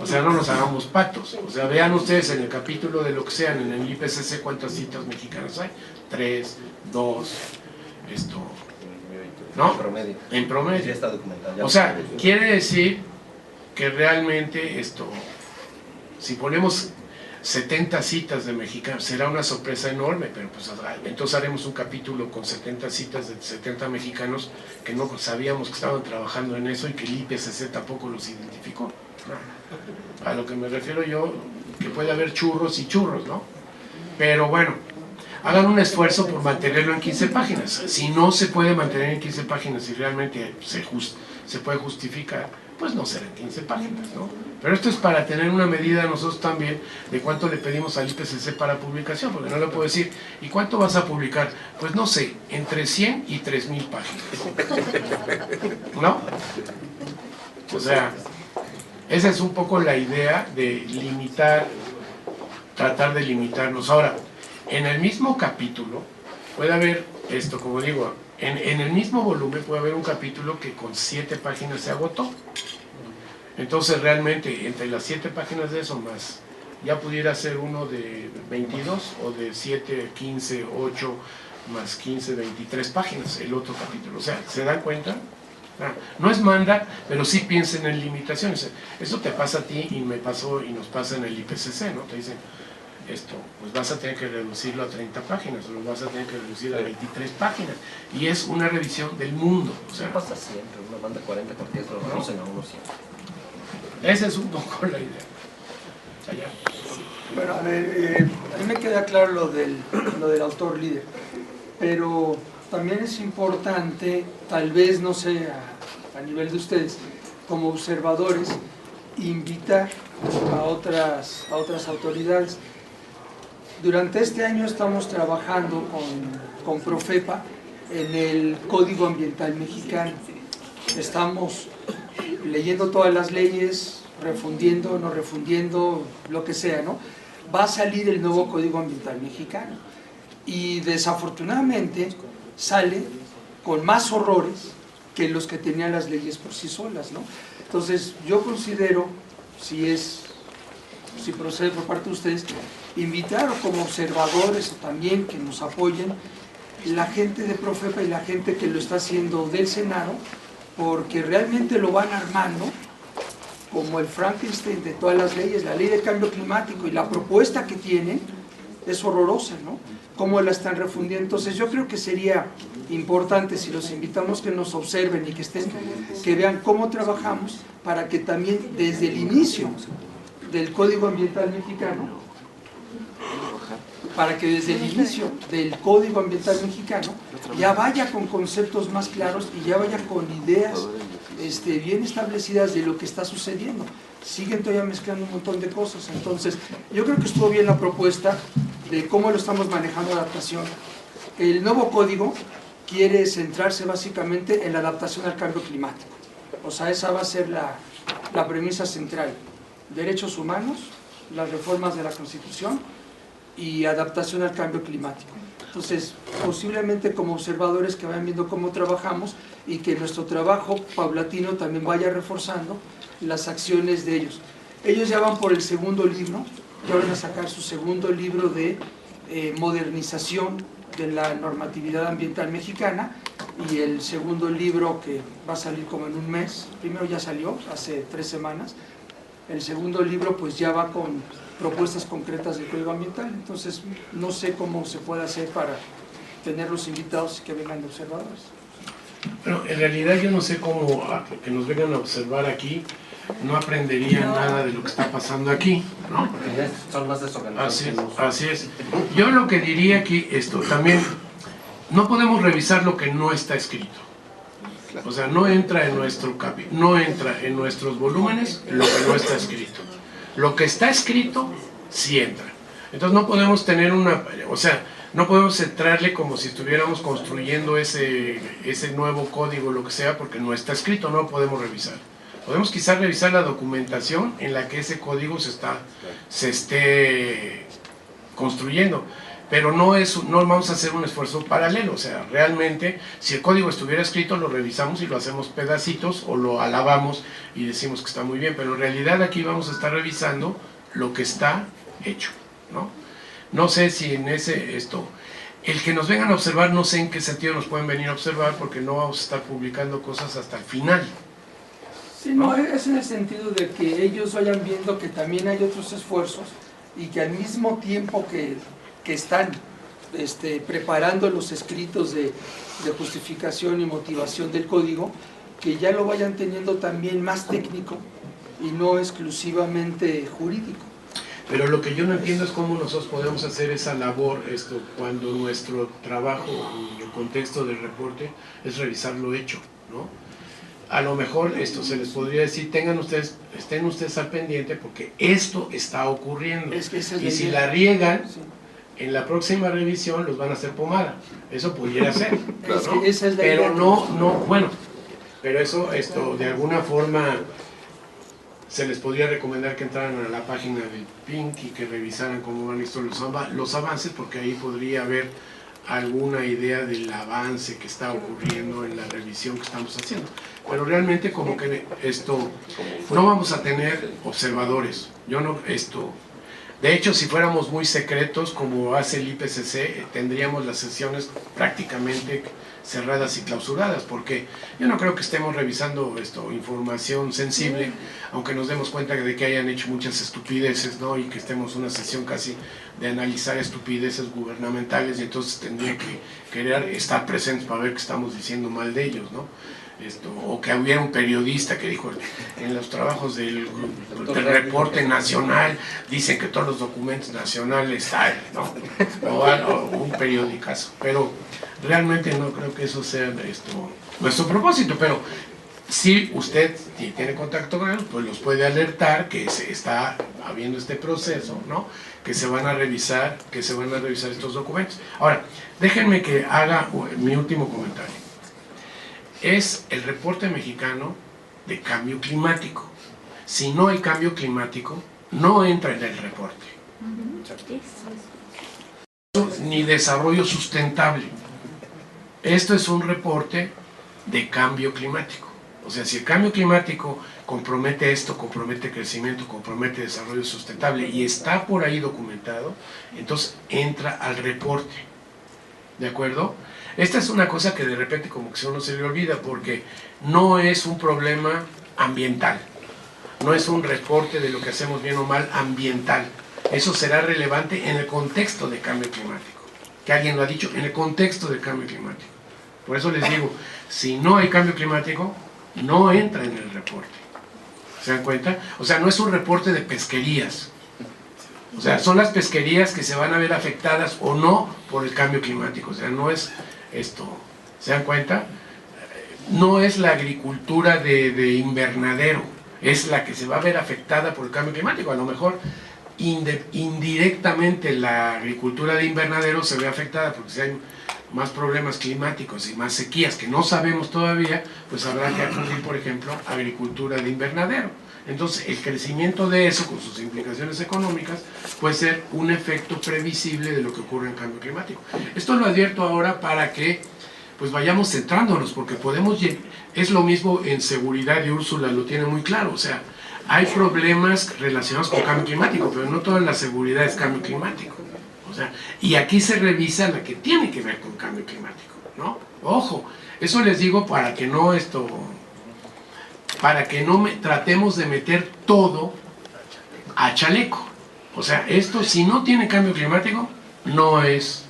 O sea, no nos hagamos patos. O sea, vean ustedes en el capítulo de lo que sean, en el IPCC, cuántas citas mexicanas hay. 3, 2, esto, ¿no? En promedio. O sea, quiere decir que realmente esto, si ponemos 70 citas de mexicanos, será una sorpresa enorme, pero pues entonces haremos un capítulo con 70 citas de 70 mexicanos que no sabíamos que estaban trabajando en eso y que el IPCC tampoco los identificó. No. A lo que me refiero yo, que puede haber churros y churros, ¿no? Pero bueno, hagan un esfuerzo por mantenerlo en 15 páginas. Si no se puede mantener en 15 páginas y realmente se puede justificar, pues no serán 15 páginas, ¿no? Pero esto es para tener una medida nosotros también de cuánto le pedimos al IPCC para publicación, porque no le puedo decir, ¿y cuánto vas a publicar? Pues no sé, entre 100 y 3000 páginas, ¿no? O sea, esa es un poco la idea de limitar, tratar de limitarnos. Ahora, en el mismo capítulo puede haber esto, como digo, en el mismo volumen puede haber un capítulo que con 7 páginas se agotó. Entonces realmente entre las 7 páginas de eso más, ya pudiera ser uno de 22 o de 7, 15, 8 más 15, 23 páginas el otro capítulo. O sea, ¿se dan cuenta? No es manda, pero sí piensen en limitaciones. Eso te pasa a ti y me pasó y nos pasa en el IPCC, ¿no? Te dicen, esto, pues vas a tener que reducirlo a 30 páginas o lo vas a tener que reducir a 23 páginas y es una revisión del mundo. O sea, pasa siempre, uno manda 40 porque es lo reducen a uno siempre. Esa es un poco la idea. Allá. Bueno, a ver, a mí me queda claro lo del autor líder, pero también es importante, tal vez, no sé, a nivel de ustedes, como observadores, invitar a otras autoridades. Durante este año estamos trabajando con Profepa en el Código Ambiental Mexicano. Estamos leyendo todas las leyes, refundiendo, no refundiendo, lo que sea, ¿no? Va a salir el nuevo Código Ambiental Mexicano y desafortunadamente sale con más horrores que los que tenían las leyes por sí solas, ¿no? Entonces yo considero, si procede por parte de ustedes, invitar como observadores o también que nos apoyen la gente de Profepa y la gente que lo está haciendo del Senado, porque realmente lo van armando como el Frankenstein de todas las leyes. La ley de cambio climático y la propuesta que tienen es horrorosa, ¿no? Cómo la están refundiendo. Entonces yo creo que sería importante, si los invitamos, que nos observen y que vean cómo trabajamos, para que también desde el inicio del Código Ambiental Mexicano, ya vaya con conceptos más claros y ya vaya con ideas bien establecidas de lo que está sucediendo. Siguen todavía mezclando un montón de cosas. Entonces yo creo que estuvo bien la propuesta de cómo lo estamos manejando la adaptación El nuevo código quiere centrarse básicamente en la adaptación al cambio climático. O sea, esa va a ser la premisa central. Derechos humanos, las reformas de la Constitución y adaptación al cambio climático. Entonces, posiblemente como observadores que vayan viendo cómo trabajamos y que nuestro trabajo paulatino también vaya reforzando las acciones de ellos. Ellos ya van por el segundo libro, ya van a sacar su segundo libro de modernización de la normatividad ambiental mexicana, y el segundo libro, que va a salir como en un mes, primero ya salió hace 3 semanas, el segundo libro pues ya va con propuestas concretas del código ambiental. Entonces no sé cómo se puede hacer para tener los invitados y que vengan de observadores. Bueno, en realidad yo no sé cómo que nos vengan a observar aquí no aprendería nada de lo que está pasando aquí, ¿no? Son más desorganizados. Así es. Yo lo que diría aquí, también, no podemos revisar lo que no está escrito. O sea, no entra en nuestros volúmenes lo que no está escrito. Lo que está escrito, sí entra. Entonces no podemos tener no podemos entrarle como si estuviéramos construyendo ese nuevo código, lo que sea, porque no está escrito, no lo podemos revisar. Podemos quizás revisar la documentación en la que ese código se esté construyendo, pero no vamos a hacer un esfuerzo paralelo. O sea, realmente, si el código estuviera escrito, lo revisamos y lo hacemos pedacitos, o lo alabamos y decimos que está muy bien, pero en realidad aquí vamos a estar revisando lo que está hecho, ¿no? No sé si en el que nos vengan a observar, no sé en qué sentido nos pueden venir a observar, porque no vamos a estar publicando cosas hasta el final. Sí, no, es en el sentido de que ellos vayan viendo que también hay otros esfuerzos y que al mismo tiempo que están preparando los escritos de justificación y motivación del código, que ya lo vayan teniendo también más técnico y no exclusivamente jurídico. Pero lo que yo no entiendo es cómo nosotros podemos hacer esa labor cuando nuestro trabajo en el contexto del reporte es revisar lo hecho, ¿no? A lo mejor se les podría decir, estén ustedes al pendiente porque esto está ocurriendo. Y si la riegan, en la próxima revisión los van a hacer pomada. Eso pudiera ser, ¿no? Pero pero eso de alguna forma se les podría recomendar que entraran a la página del PINC y que revisaran cómo van los avances, porque ahí podría haber alguna idea del avance que está ocurriendo en la revisión que estamos haciendo. Pero realmente como que no vamos a tener observadores. De hecho, si fuéramos muy secretos, como hace el IPCC, tendríamos las sesiones prácticamente cerradas y clausuradas, porque yo no creo que estemos revisando información sensible, aunque nos demos cuenta de que hayan hecho muchas estupideces, ¿no? Y que estemos en una sesión casi de analizar estupideces gubernamentales, y entonces tendría que querer estar presentes para ver que estamos diciendo mal de ellos, ¿no? O que hubiera un periodista que dijo en los trabajos del reporte nacional dicen que todos los documentos nacionales salen, ¿no? O un periodicazo, pero realmente no creo que eso sea nuestro propósito. Pero si usted tiene contacto con ellos, pues los puede alertar que se está habiendo este proceso, ¿no? Que se van a revisar estos documentos. Ahora, déjenme que haga mi último comentario. Es el reporte mexicano de cambio climático. Si no hay cambio climático, no entra en el reporte. Ni desarrollo sustentable. Esto es un reporte de cambio climático. O sea, si el cambio climático compromete compromete crecimiento, compromete desarrollo sustentable y está por ahí documentado, entonces entra al reporte. ¿De acuerdo? Esta es una cosa que de repente como que a uno se le olvida, porque no es un problema ambiental, no es un reporte de lo que hacemos bien o mal ambiental. Eso será relevante en el contexto de cambio climático, que alguien lo ha dicho, en el contexto de cambio climático. Por eso les digo, si no hay cambio climático, no entra en el reporte. ¿Se dan cuenta? O sea, no es un reporte de pesquerías. O sea, son las pesquerías que se van a ver afectadas o no por el cambio climático. O sea, no es esto. ¿Se dan cuenta? No es la agricultura de invernadero, es la que se va a ver afectada por el cambio climático. A lo mejor indirectamente la agricultura de invernadero se ve afectada, porque si hay más problemas climáticos y más sequías que no sabemos todavía, pues habrá que acudir, por ejemplo, a agricultura de invernadero. Entonces, el crecimiento de eso, con sus implicaciones económicas, puede ser un efecto previsible de lo que ocurre en cambio climático. Esto lo advierto ahora para que pues vayamos centrándonos, porque podemos, es lo mismo en seguridad, y Úrsula lo tiene muy claro, o sea, hay problemas relacionados con cambio climático, pero no toda la seguridad es cambio climático. O sea, y aquí se revisa la que tiene que ver con cambio climático, ¿no? Ojo, eso les digo para que no tratemos de meter todo a chaleco. O sea, esto si no tiene cambio climático, no es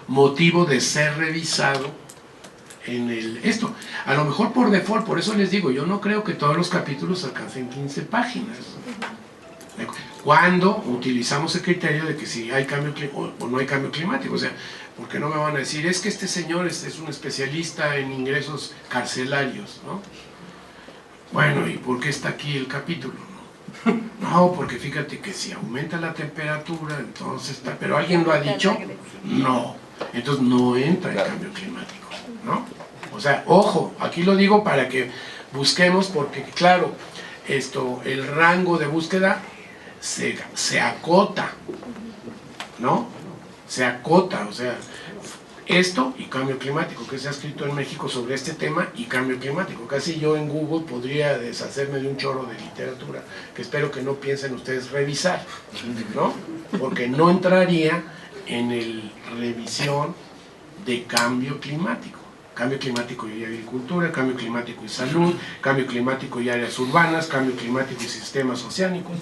motivo de ser revisado en esto. A lo mejor por default, por eso les digo, yo no creo que todos los capítulos alcancen 15 páginas. Cuando utilizamos el criterio de que si hay cambio o no hay cambio climático, o sea, porque no me van a decir, es que este señor es un especialista en ingresos carcelarios, ¿no? Bueno, ¿y por qué está aquí el capítulo? No, porque fíjate que si aumenta la temperatura, entonces está, pero ¿alguien lo ha dicho? No, entonces no entra en cambio climático, ¿no? O sea, ojo, aquí lo digo para que busquemos, porque claro, el rango de búsqueda se acota, ¿no? Se acota, o sea, esto y cambio climático, que se ha escrito en México sobre este tema y cambio climático. Casi yo en Google podría deshacerme de un chorro de literatura, que espero que no piensen ustedes revisar, ¿no? Porque no entraría en el revisión de cambio climático. Cambio climático y agricultura, cambio climático y salud, cambio climático y áreas urbanas, cambio climático y sistemas oceánicos,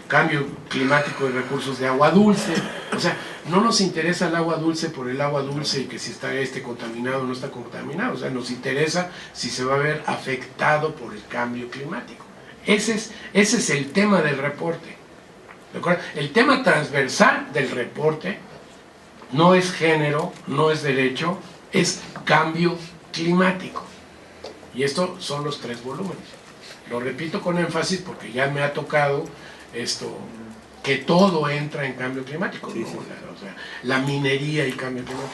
cambio climático y recursos de agua dulce. O sea, no nos interesa el agua dulce por el agua dulce y que si está contaminado o no está contaminado. O sea, nos interesa si se va a ver afectado por el cambio climático. Ese es el tema del reporte. ¿De acuerdo? El tema transversal del reporte no es género, no es derecho, es cambio climático. Y estos son los 3 volúmenes. Lo repito con énfasis porque ya me ha tocado que todo entra en cambio climático, ¿no? O sea, la minería y cambio climático.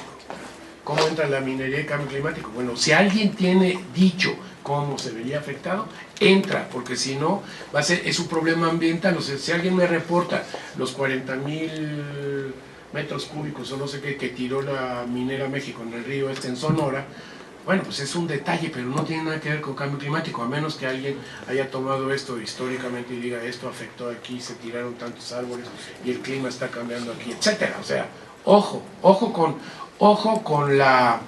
¿Cómo entra la minería y cambio climático? Bueno, si alguien tiene dicho cómo se vería afectado, entra, porque si no, es un problema ambiental. O sea, si alguien me reporta los 40,000 metros cúbicos o no sé qué que tiró la minera México en el río en Sonora, bueno, pues es un detalle, pero no tiene nada que ver con cambio climático, a menos que alguien haya tomado esto históricamente y diga, esto afectó aquí, se tiraron tantos árboles y el clima está cambiando aquí, etcétera. O sea, ojo con la,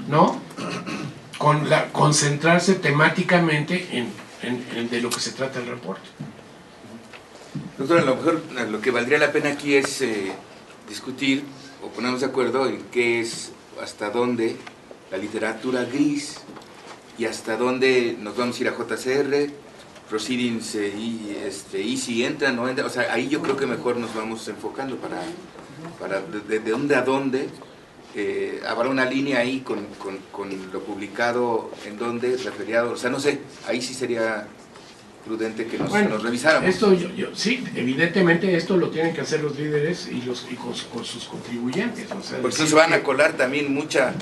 ¿no? Con concentrarse temáticamente en de lo que se trata el reporte. Doctor, a lo mejor lo que valdría la pena aquí es discutir o ponernos de acuerdo en qué es, hasta dónde la literatura gris y hasta dónde nos vamos a ir a JCR, proceedings y si entra, no entra. O sea, ahí yo creo que mejor nos vamos enfocando para de dónde a dónde. Habrá una línea ahí con lo publicado en donde, referiado, o sea, no sé, ahí sí sería prudente que nos revisáramos. Esto sí, evidentemente esto lo tienen que hacer los líderes y con sus contribuyentes. O sea, por eso se van a colar también mucha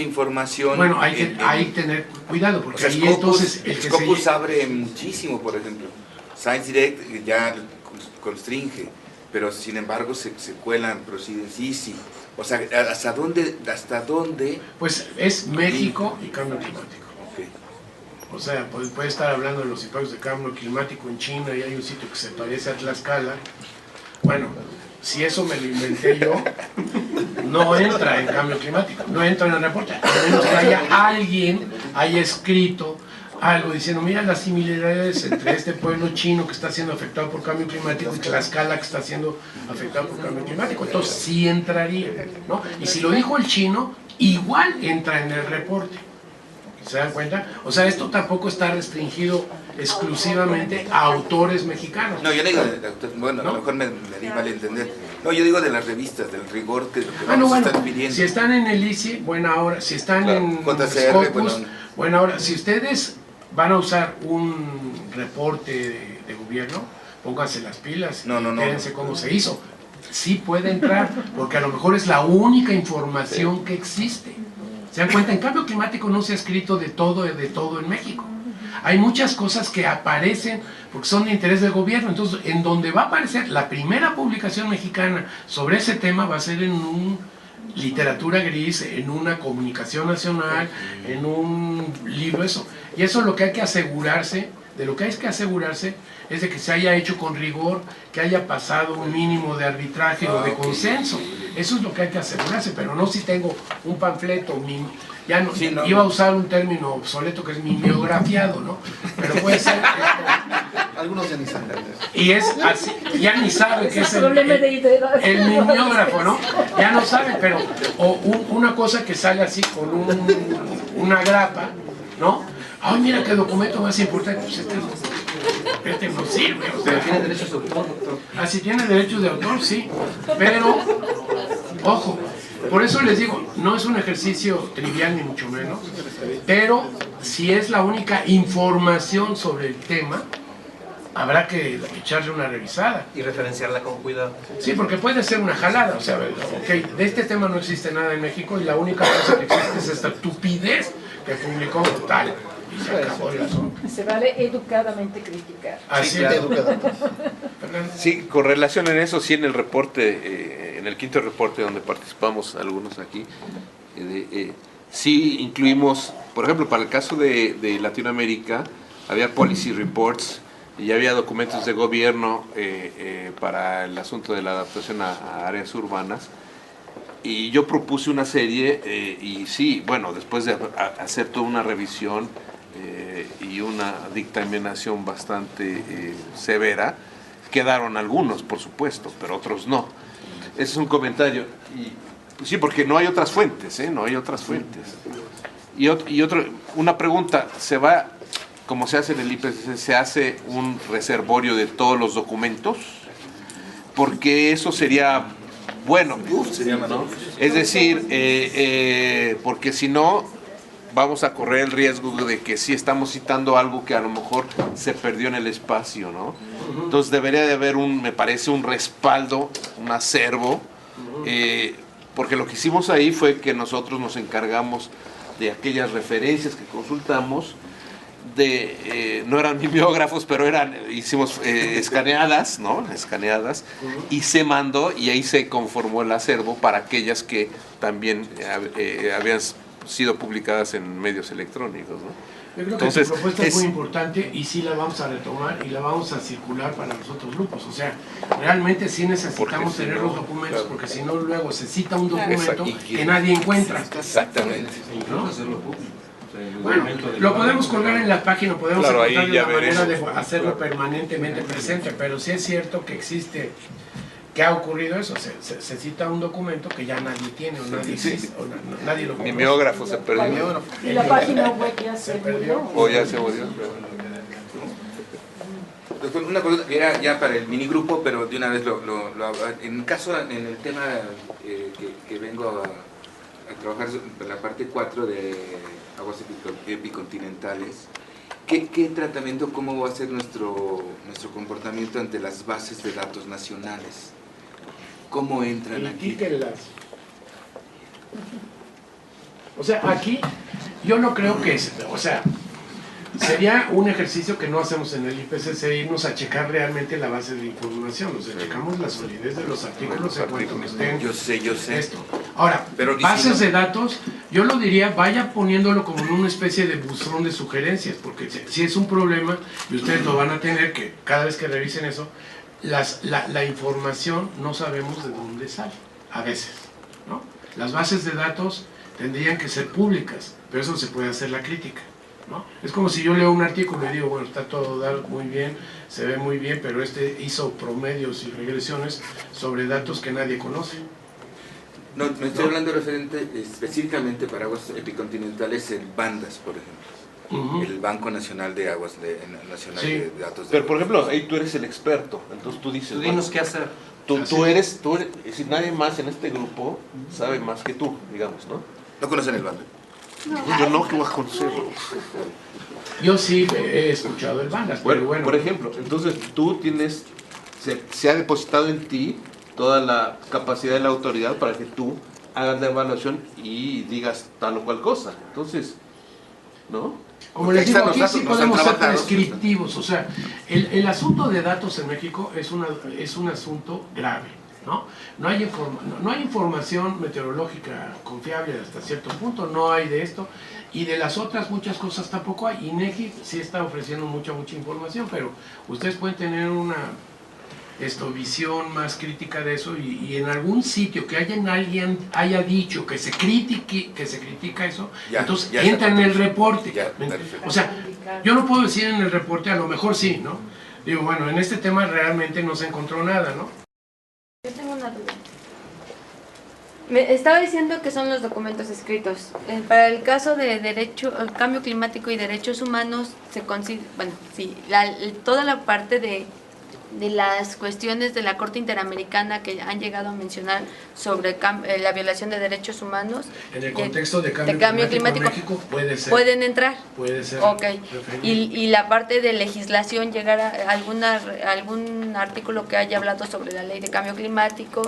información. Bueno, hay que tener cuidado, porque o sea, ahí Scopus, entonces el Scopus abre muchísimo, por ejemplo. Science Direct ya constringe, pero sin embargo se cuelan proceedings easy. O sea, ¿hasta dónde? Pues es México y cambio climático. Okay. O sea, puede estar hablando de los impactos de cambio climático en China y hay un sitio que se parece a Tlaxcala. Bueno, si eso me lo inventé yo, no entra en cambio climático, no entra en el reporte. A menos que alguien haya escrito algo diciendo, mira las similaridades entre este pueblo chino que está siendo afectado por cambio climático y Tlaxcala que está siendo afectado por cambio climático. Entonces sí entraría, ¿no? Y si lo dijo el chino, igual entra en el reporte. ¿Se dan cuenta? O sea, esto tampoco está restringido exclusivamente a autores mexicanos. No, yo digo, bueno, ¿no? A lo mejor me di mal a entender. No, yo digo de las revistas, del rigor que vamos a estar pidiendo. Si están en el ICI, buena hora. Si están en Scopus, buena hora. Si ustedes van a usar un reporte de gobierno, pónganse las pilas, quédense cómo se hizo. sí puede entrar, porque a lo mejor es la única información que existe. ¿Se dan cuenta? En cambio climático no se ha escrito de todo en México. Hay muchas cosas que aparecen porque son de interés del gobierno. Entonces, en donde va a aparecer la primera publicación mexicana sobre ese tema va a ser en un literatura gris, en una comunicación nacional, en un libro, eso. Y eso es lo que hay que asegurarse, de lo que hay que asegurarse es de que se haya hecho con rigor, que haya pasado un mínimo de arbitraje o de consenso. Eso es lo que hay que asegurarse, pero no si tengo un panfleto, ya no, sí, no, iba a usar un término obsoleto que es mimeografiado, ¿no? Pero puede ser... Algunos ya ni saben. Y es así, ya ni saben qué es el mimeógrafo, ¿no? Ya no saben, pero una cosa que sale así con una grapa, ¿no? Ay, mira qué documento más importante, pues este no sirve. O sea, pero tiene derechos de autor, doctor. Así tiene derechos de autor, sí, pero, ojo, por eso les digo, no es un ejercicio trivial ni mucho menos, pero si es la única información sobre el tema, habrá que echarle una revisada. Y referenciarla con cuidado. Sí, porque puede ser una jalada, o sea, okay, de este tema no existe nada en México y la única cosa que existe es esta estupidez que publicó tal. Y se acabó el asunto. Se vale educadamente criticar. Así claro. es, educadamente. Sí, con relación en eso, sí, en el reporte, en el quinto reporte donde participamos algunos aquí, sí incluimos, por ejemplo, para el caso de Latinoamérica, había policy reports y había documentos de gobierno para el asunto de la adaptación a áreas urbanas. Y yo propuse una serie y sí, bueno, después de hacer toda una revisión y una dictaminación bastante severa, quedaron algunos, por supuesto, pero otros no. Ese es un comentario. Y, pues sí, porque no hay otras fuentes, no hay otras fuentes. Y una pregunta, ¿se va, como se hace en el IPCC, se hace un reservorio de todos los documentos? Porque eso sería... bueno, ¿no? Es decir, porque si no, vamos a correr el riesgo de que sí estamos citando algo que a lo mejor se perdió en el espacio, ¿no? Entonces debería de haber me parece, un respaldo, un acervo, porque lo que hicimos ahí fue que nosotros nos encargamos de aquellas referencias que consultamos, no eran mimeógrafos, pero hicimos escaneadas, ¿no? Escaneadas, y se mandó, y ahí se conformó el acervo para aquellas que también habían sido publicadas en medios electrónicos, ¿no? Yo creo que su propuesta es muy importante y sí la vamos a retomar y la vamos a circular para los otros grupos. O sea, realmente sí necesitamos tener los documentos, porque si no luego se cita un documento que nadie encuentra. Exactamente. ¿No? Bueno, lo podemos colgar en la página, podemos encontrar la manera de hacerlo permanentemente presente, pero sí es cierto que existe, que ha ocurrido eso, se cita un documento que ya nadie tiene o nadie existe, o nadie lo conoce. Mimeógrafo se perdió. Y la página web ya se perdió. O ya se murió. Doctor, una pregunta que era ya para el minigrupo, pero de una vez en el tema que vengo a trabajar en la parte 4 de aguas epicontinentales, ¿qué tratamiento, cómo va a ser nuestro comportamiento ante las bases de datos nacionales? ¿Cómo entran aquí? O sea, aquí yo no creo que sería un ejercicio que no hacemos en el IPCC, irnos a checar realmente la base de información, o sea, checamos la solidez de los artículos en cuanto estén. Yo sé. Esto. Ahora, pero bases de datos, yo lo diría, vaya poniéndolo como en una especie de buzón de sugerencias, porque si es un problema, y ustedes lo van a tener, que cada vez que revisen eso, la información no sabemos de dónde sale, a veces, ¿no? Las bases de datos tendrían que ser públicas, pero eso se puede hacer la crítica, ¿no? Es como si yo leo un artículo y digo, bueno, está todo muy bien, se ve muy bien, pero hizo promedios y regresiones sobre datos que nadie conoce. No, me estoy hablando referente específicamente para aguas epicontinentales en bandas, por ejemplo. El Banco Nacional de Aguas Nacional de Datos. Pero por ejemplo, ahí tú eres el experto, entonces tú dices... Tú dinos qué hacer. Tú eres, es decir, nadie más en este grupo sabe más que tú, digamos, ¿no? ¿No conocen el bando? No. Yo no, que voy a conocerlo. Yo sí he escuchado el Bandas, pero bueno. Por ejemplo, entonces tú tienes, se ha depositado en ti toda la capacidad de la autoridad para que tú hagas la evaluación y digas tal o cual cosa. Entonces, ¿no? Como les digo, aquí sí podemos ser prescriptivos, o sea, el asunto de datos en México es un asunto grave, ¿no? No hay información meteorológica confiable hasta cierto punto, no hay de esto, y de las otras muchas cosas tampoco hay. INEGI sí está ofreciendo mucha información, pero ustedes pueden tener una visión más crítica de eso, y en algún sitio que alguien haya dicho que se critica eso, entonces entra en el reporte. O sea, yo no puedo decir en el reporte, a lo mejor sí, ¿no? Digo, bueno, en este tema realmente no se encontró nada, ¿no? Yo tengo una duda. Me estaba diciendo que son los documentos escritos. Para el caso de cambio climático y derechos humanos, se considera, bueno, sí, toda la parte de las cuestiones de la Corte Interamericana que han llegado a mencionar sobre la violación de derechos humanos. En el contexto de cambio climático en México puede ser. ¿Pueden entrar? Puede ser. Ok. Y la parte de legislación, llegar a algún artículo que haya hablado sobre la ley de cambio climático,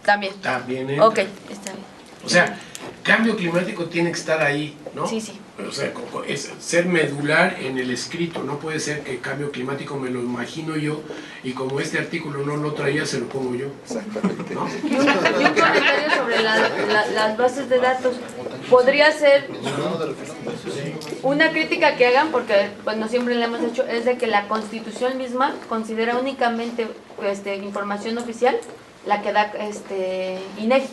también. También entra. Ok, está bien. O sea, cambio climático tiene que estar ahí, ¿no? Sí, sí. O sea, es ser medular en el escrito. No puede ser que cambio climático me lo imagino yo y como este artículo no lo traía, se lo pongo yo. Exactamente. ¿No? Y un comentario sobre las bases de datos. Podría ser una crítica que hagan, porque bueno, siempre le hemos hecho, es de que la Constitución misma considera únicamente información oficial la que da INEGI.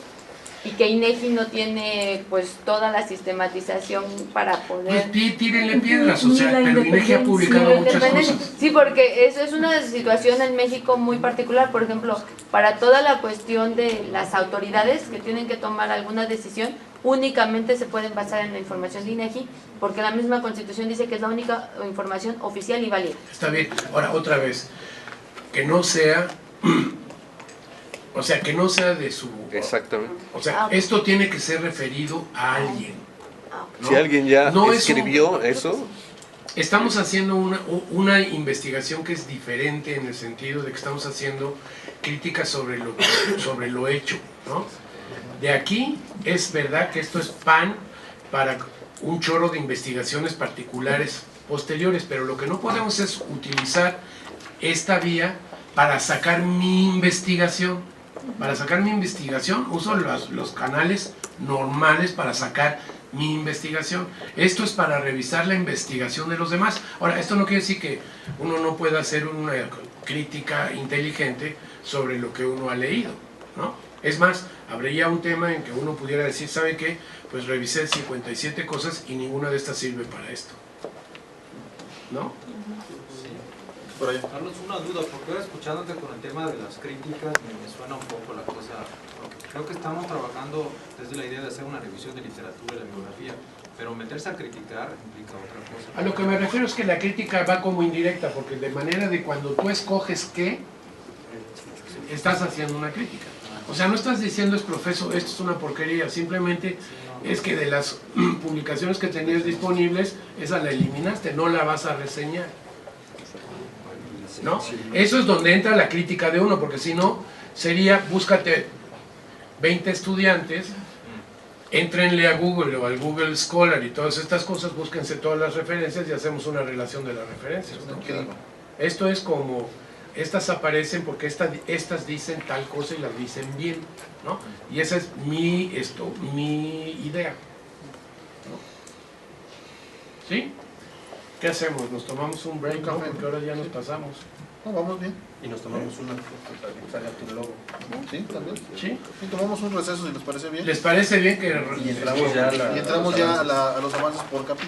Y que INEGI no tiene pues toda la sistematización para poder... Pues tírenle piedras, o sea, pero INEGI ha publicado muchas cosas. Sí, porque eso es una situación en México muy particular. Por ejemplo, para toda la cuestión de las autoridades que tienen que tomar alguna decisión, únicamente se pueden basar en la información de INEGI, porque la misma Constitución dice que es la única información oficial y válida. Está bien. Ahora, otra vez, que no sea... O sea, que no sea de su... Exactamente. O sea, esto tiene que ser referido a alguien, ¿no? Si alguien ya no escribió eso... Estamos haciendo una investigación que es diferente en el sentido de que estamos haciendo críticas sobre lo hecho, ¿no? De aquí es verdad que esto es pan para un chorro de investigaciones particulares posteriores, pero lo que no podemos es utilizar esta vía para sacar mi investigación. Para sacar mi investigación uso los canales normales para sacar mi investigación. Esto es para revisar la investigación de los demás. Ahora, esto no quiere decir que uno no pueda hacer una crítica inteligente sobre lo que uno ha leído, ¿no? Es más, habría un tema en que uno pudiera decir, ¿sabe qué? Pues revisé 57 cosas y ninguna de estas sirve para esto, ¿no? Por allá. Carlos, una duda, porque ahora escuchándote con el tema de las críticas me suena un poco la cosa, creo que estamos trabajando desde la idea de hacer una revisión de literatura y la bibliografía, pero meterse a criticar implica otra cosa. A lo que me refiero es que la crítica va como indirecta, porque de manera de cuando tú escoges qué, estás haciendo una crítica. O sea, no estás diciendo es profeso, esto es una porquería, simplemente es que de las publicaciones que tenías disponibles, esa la eliminaste, no la vas a reseñar, ¿no? Eso es donde entra la crítica de uno, porque si no, sería, búscate 20 estudiantes, éntrenle a Google o al Google Scholar y todas estas cosas, búsquense todas las referencias y hacemos una relación de las referencias, ¿no? Esto es como, estas aparecen porque estas dicen tal cosa y las dicen bien, ¿no? Y esa es mi idea, ¿no? ¿Sí? ¿Qué hacemos? ¿Nos tomamos un break? ¿No? Porque ahora ya nos pasamos. No, vamos bien. Y nos tomamos una para que salga tu logo. Sí, también. Sí. Y tomamos un receso si les parece bien. ¿Les parece bien que... Y entramos ya a los avances por capítulo.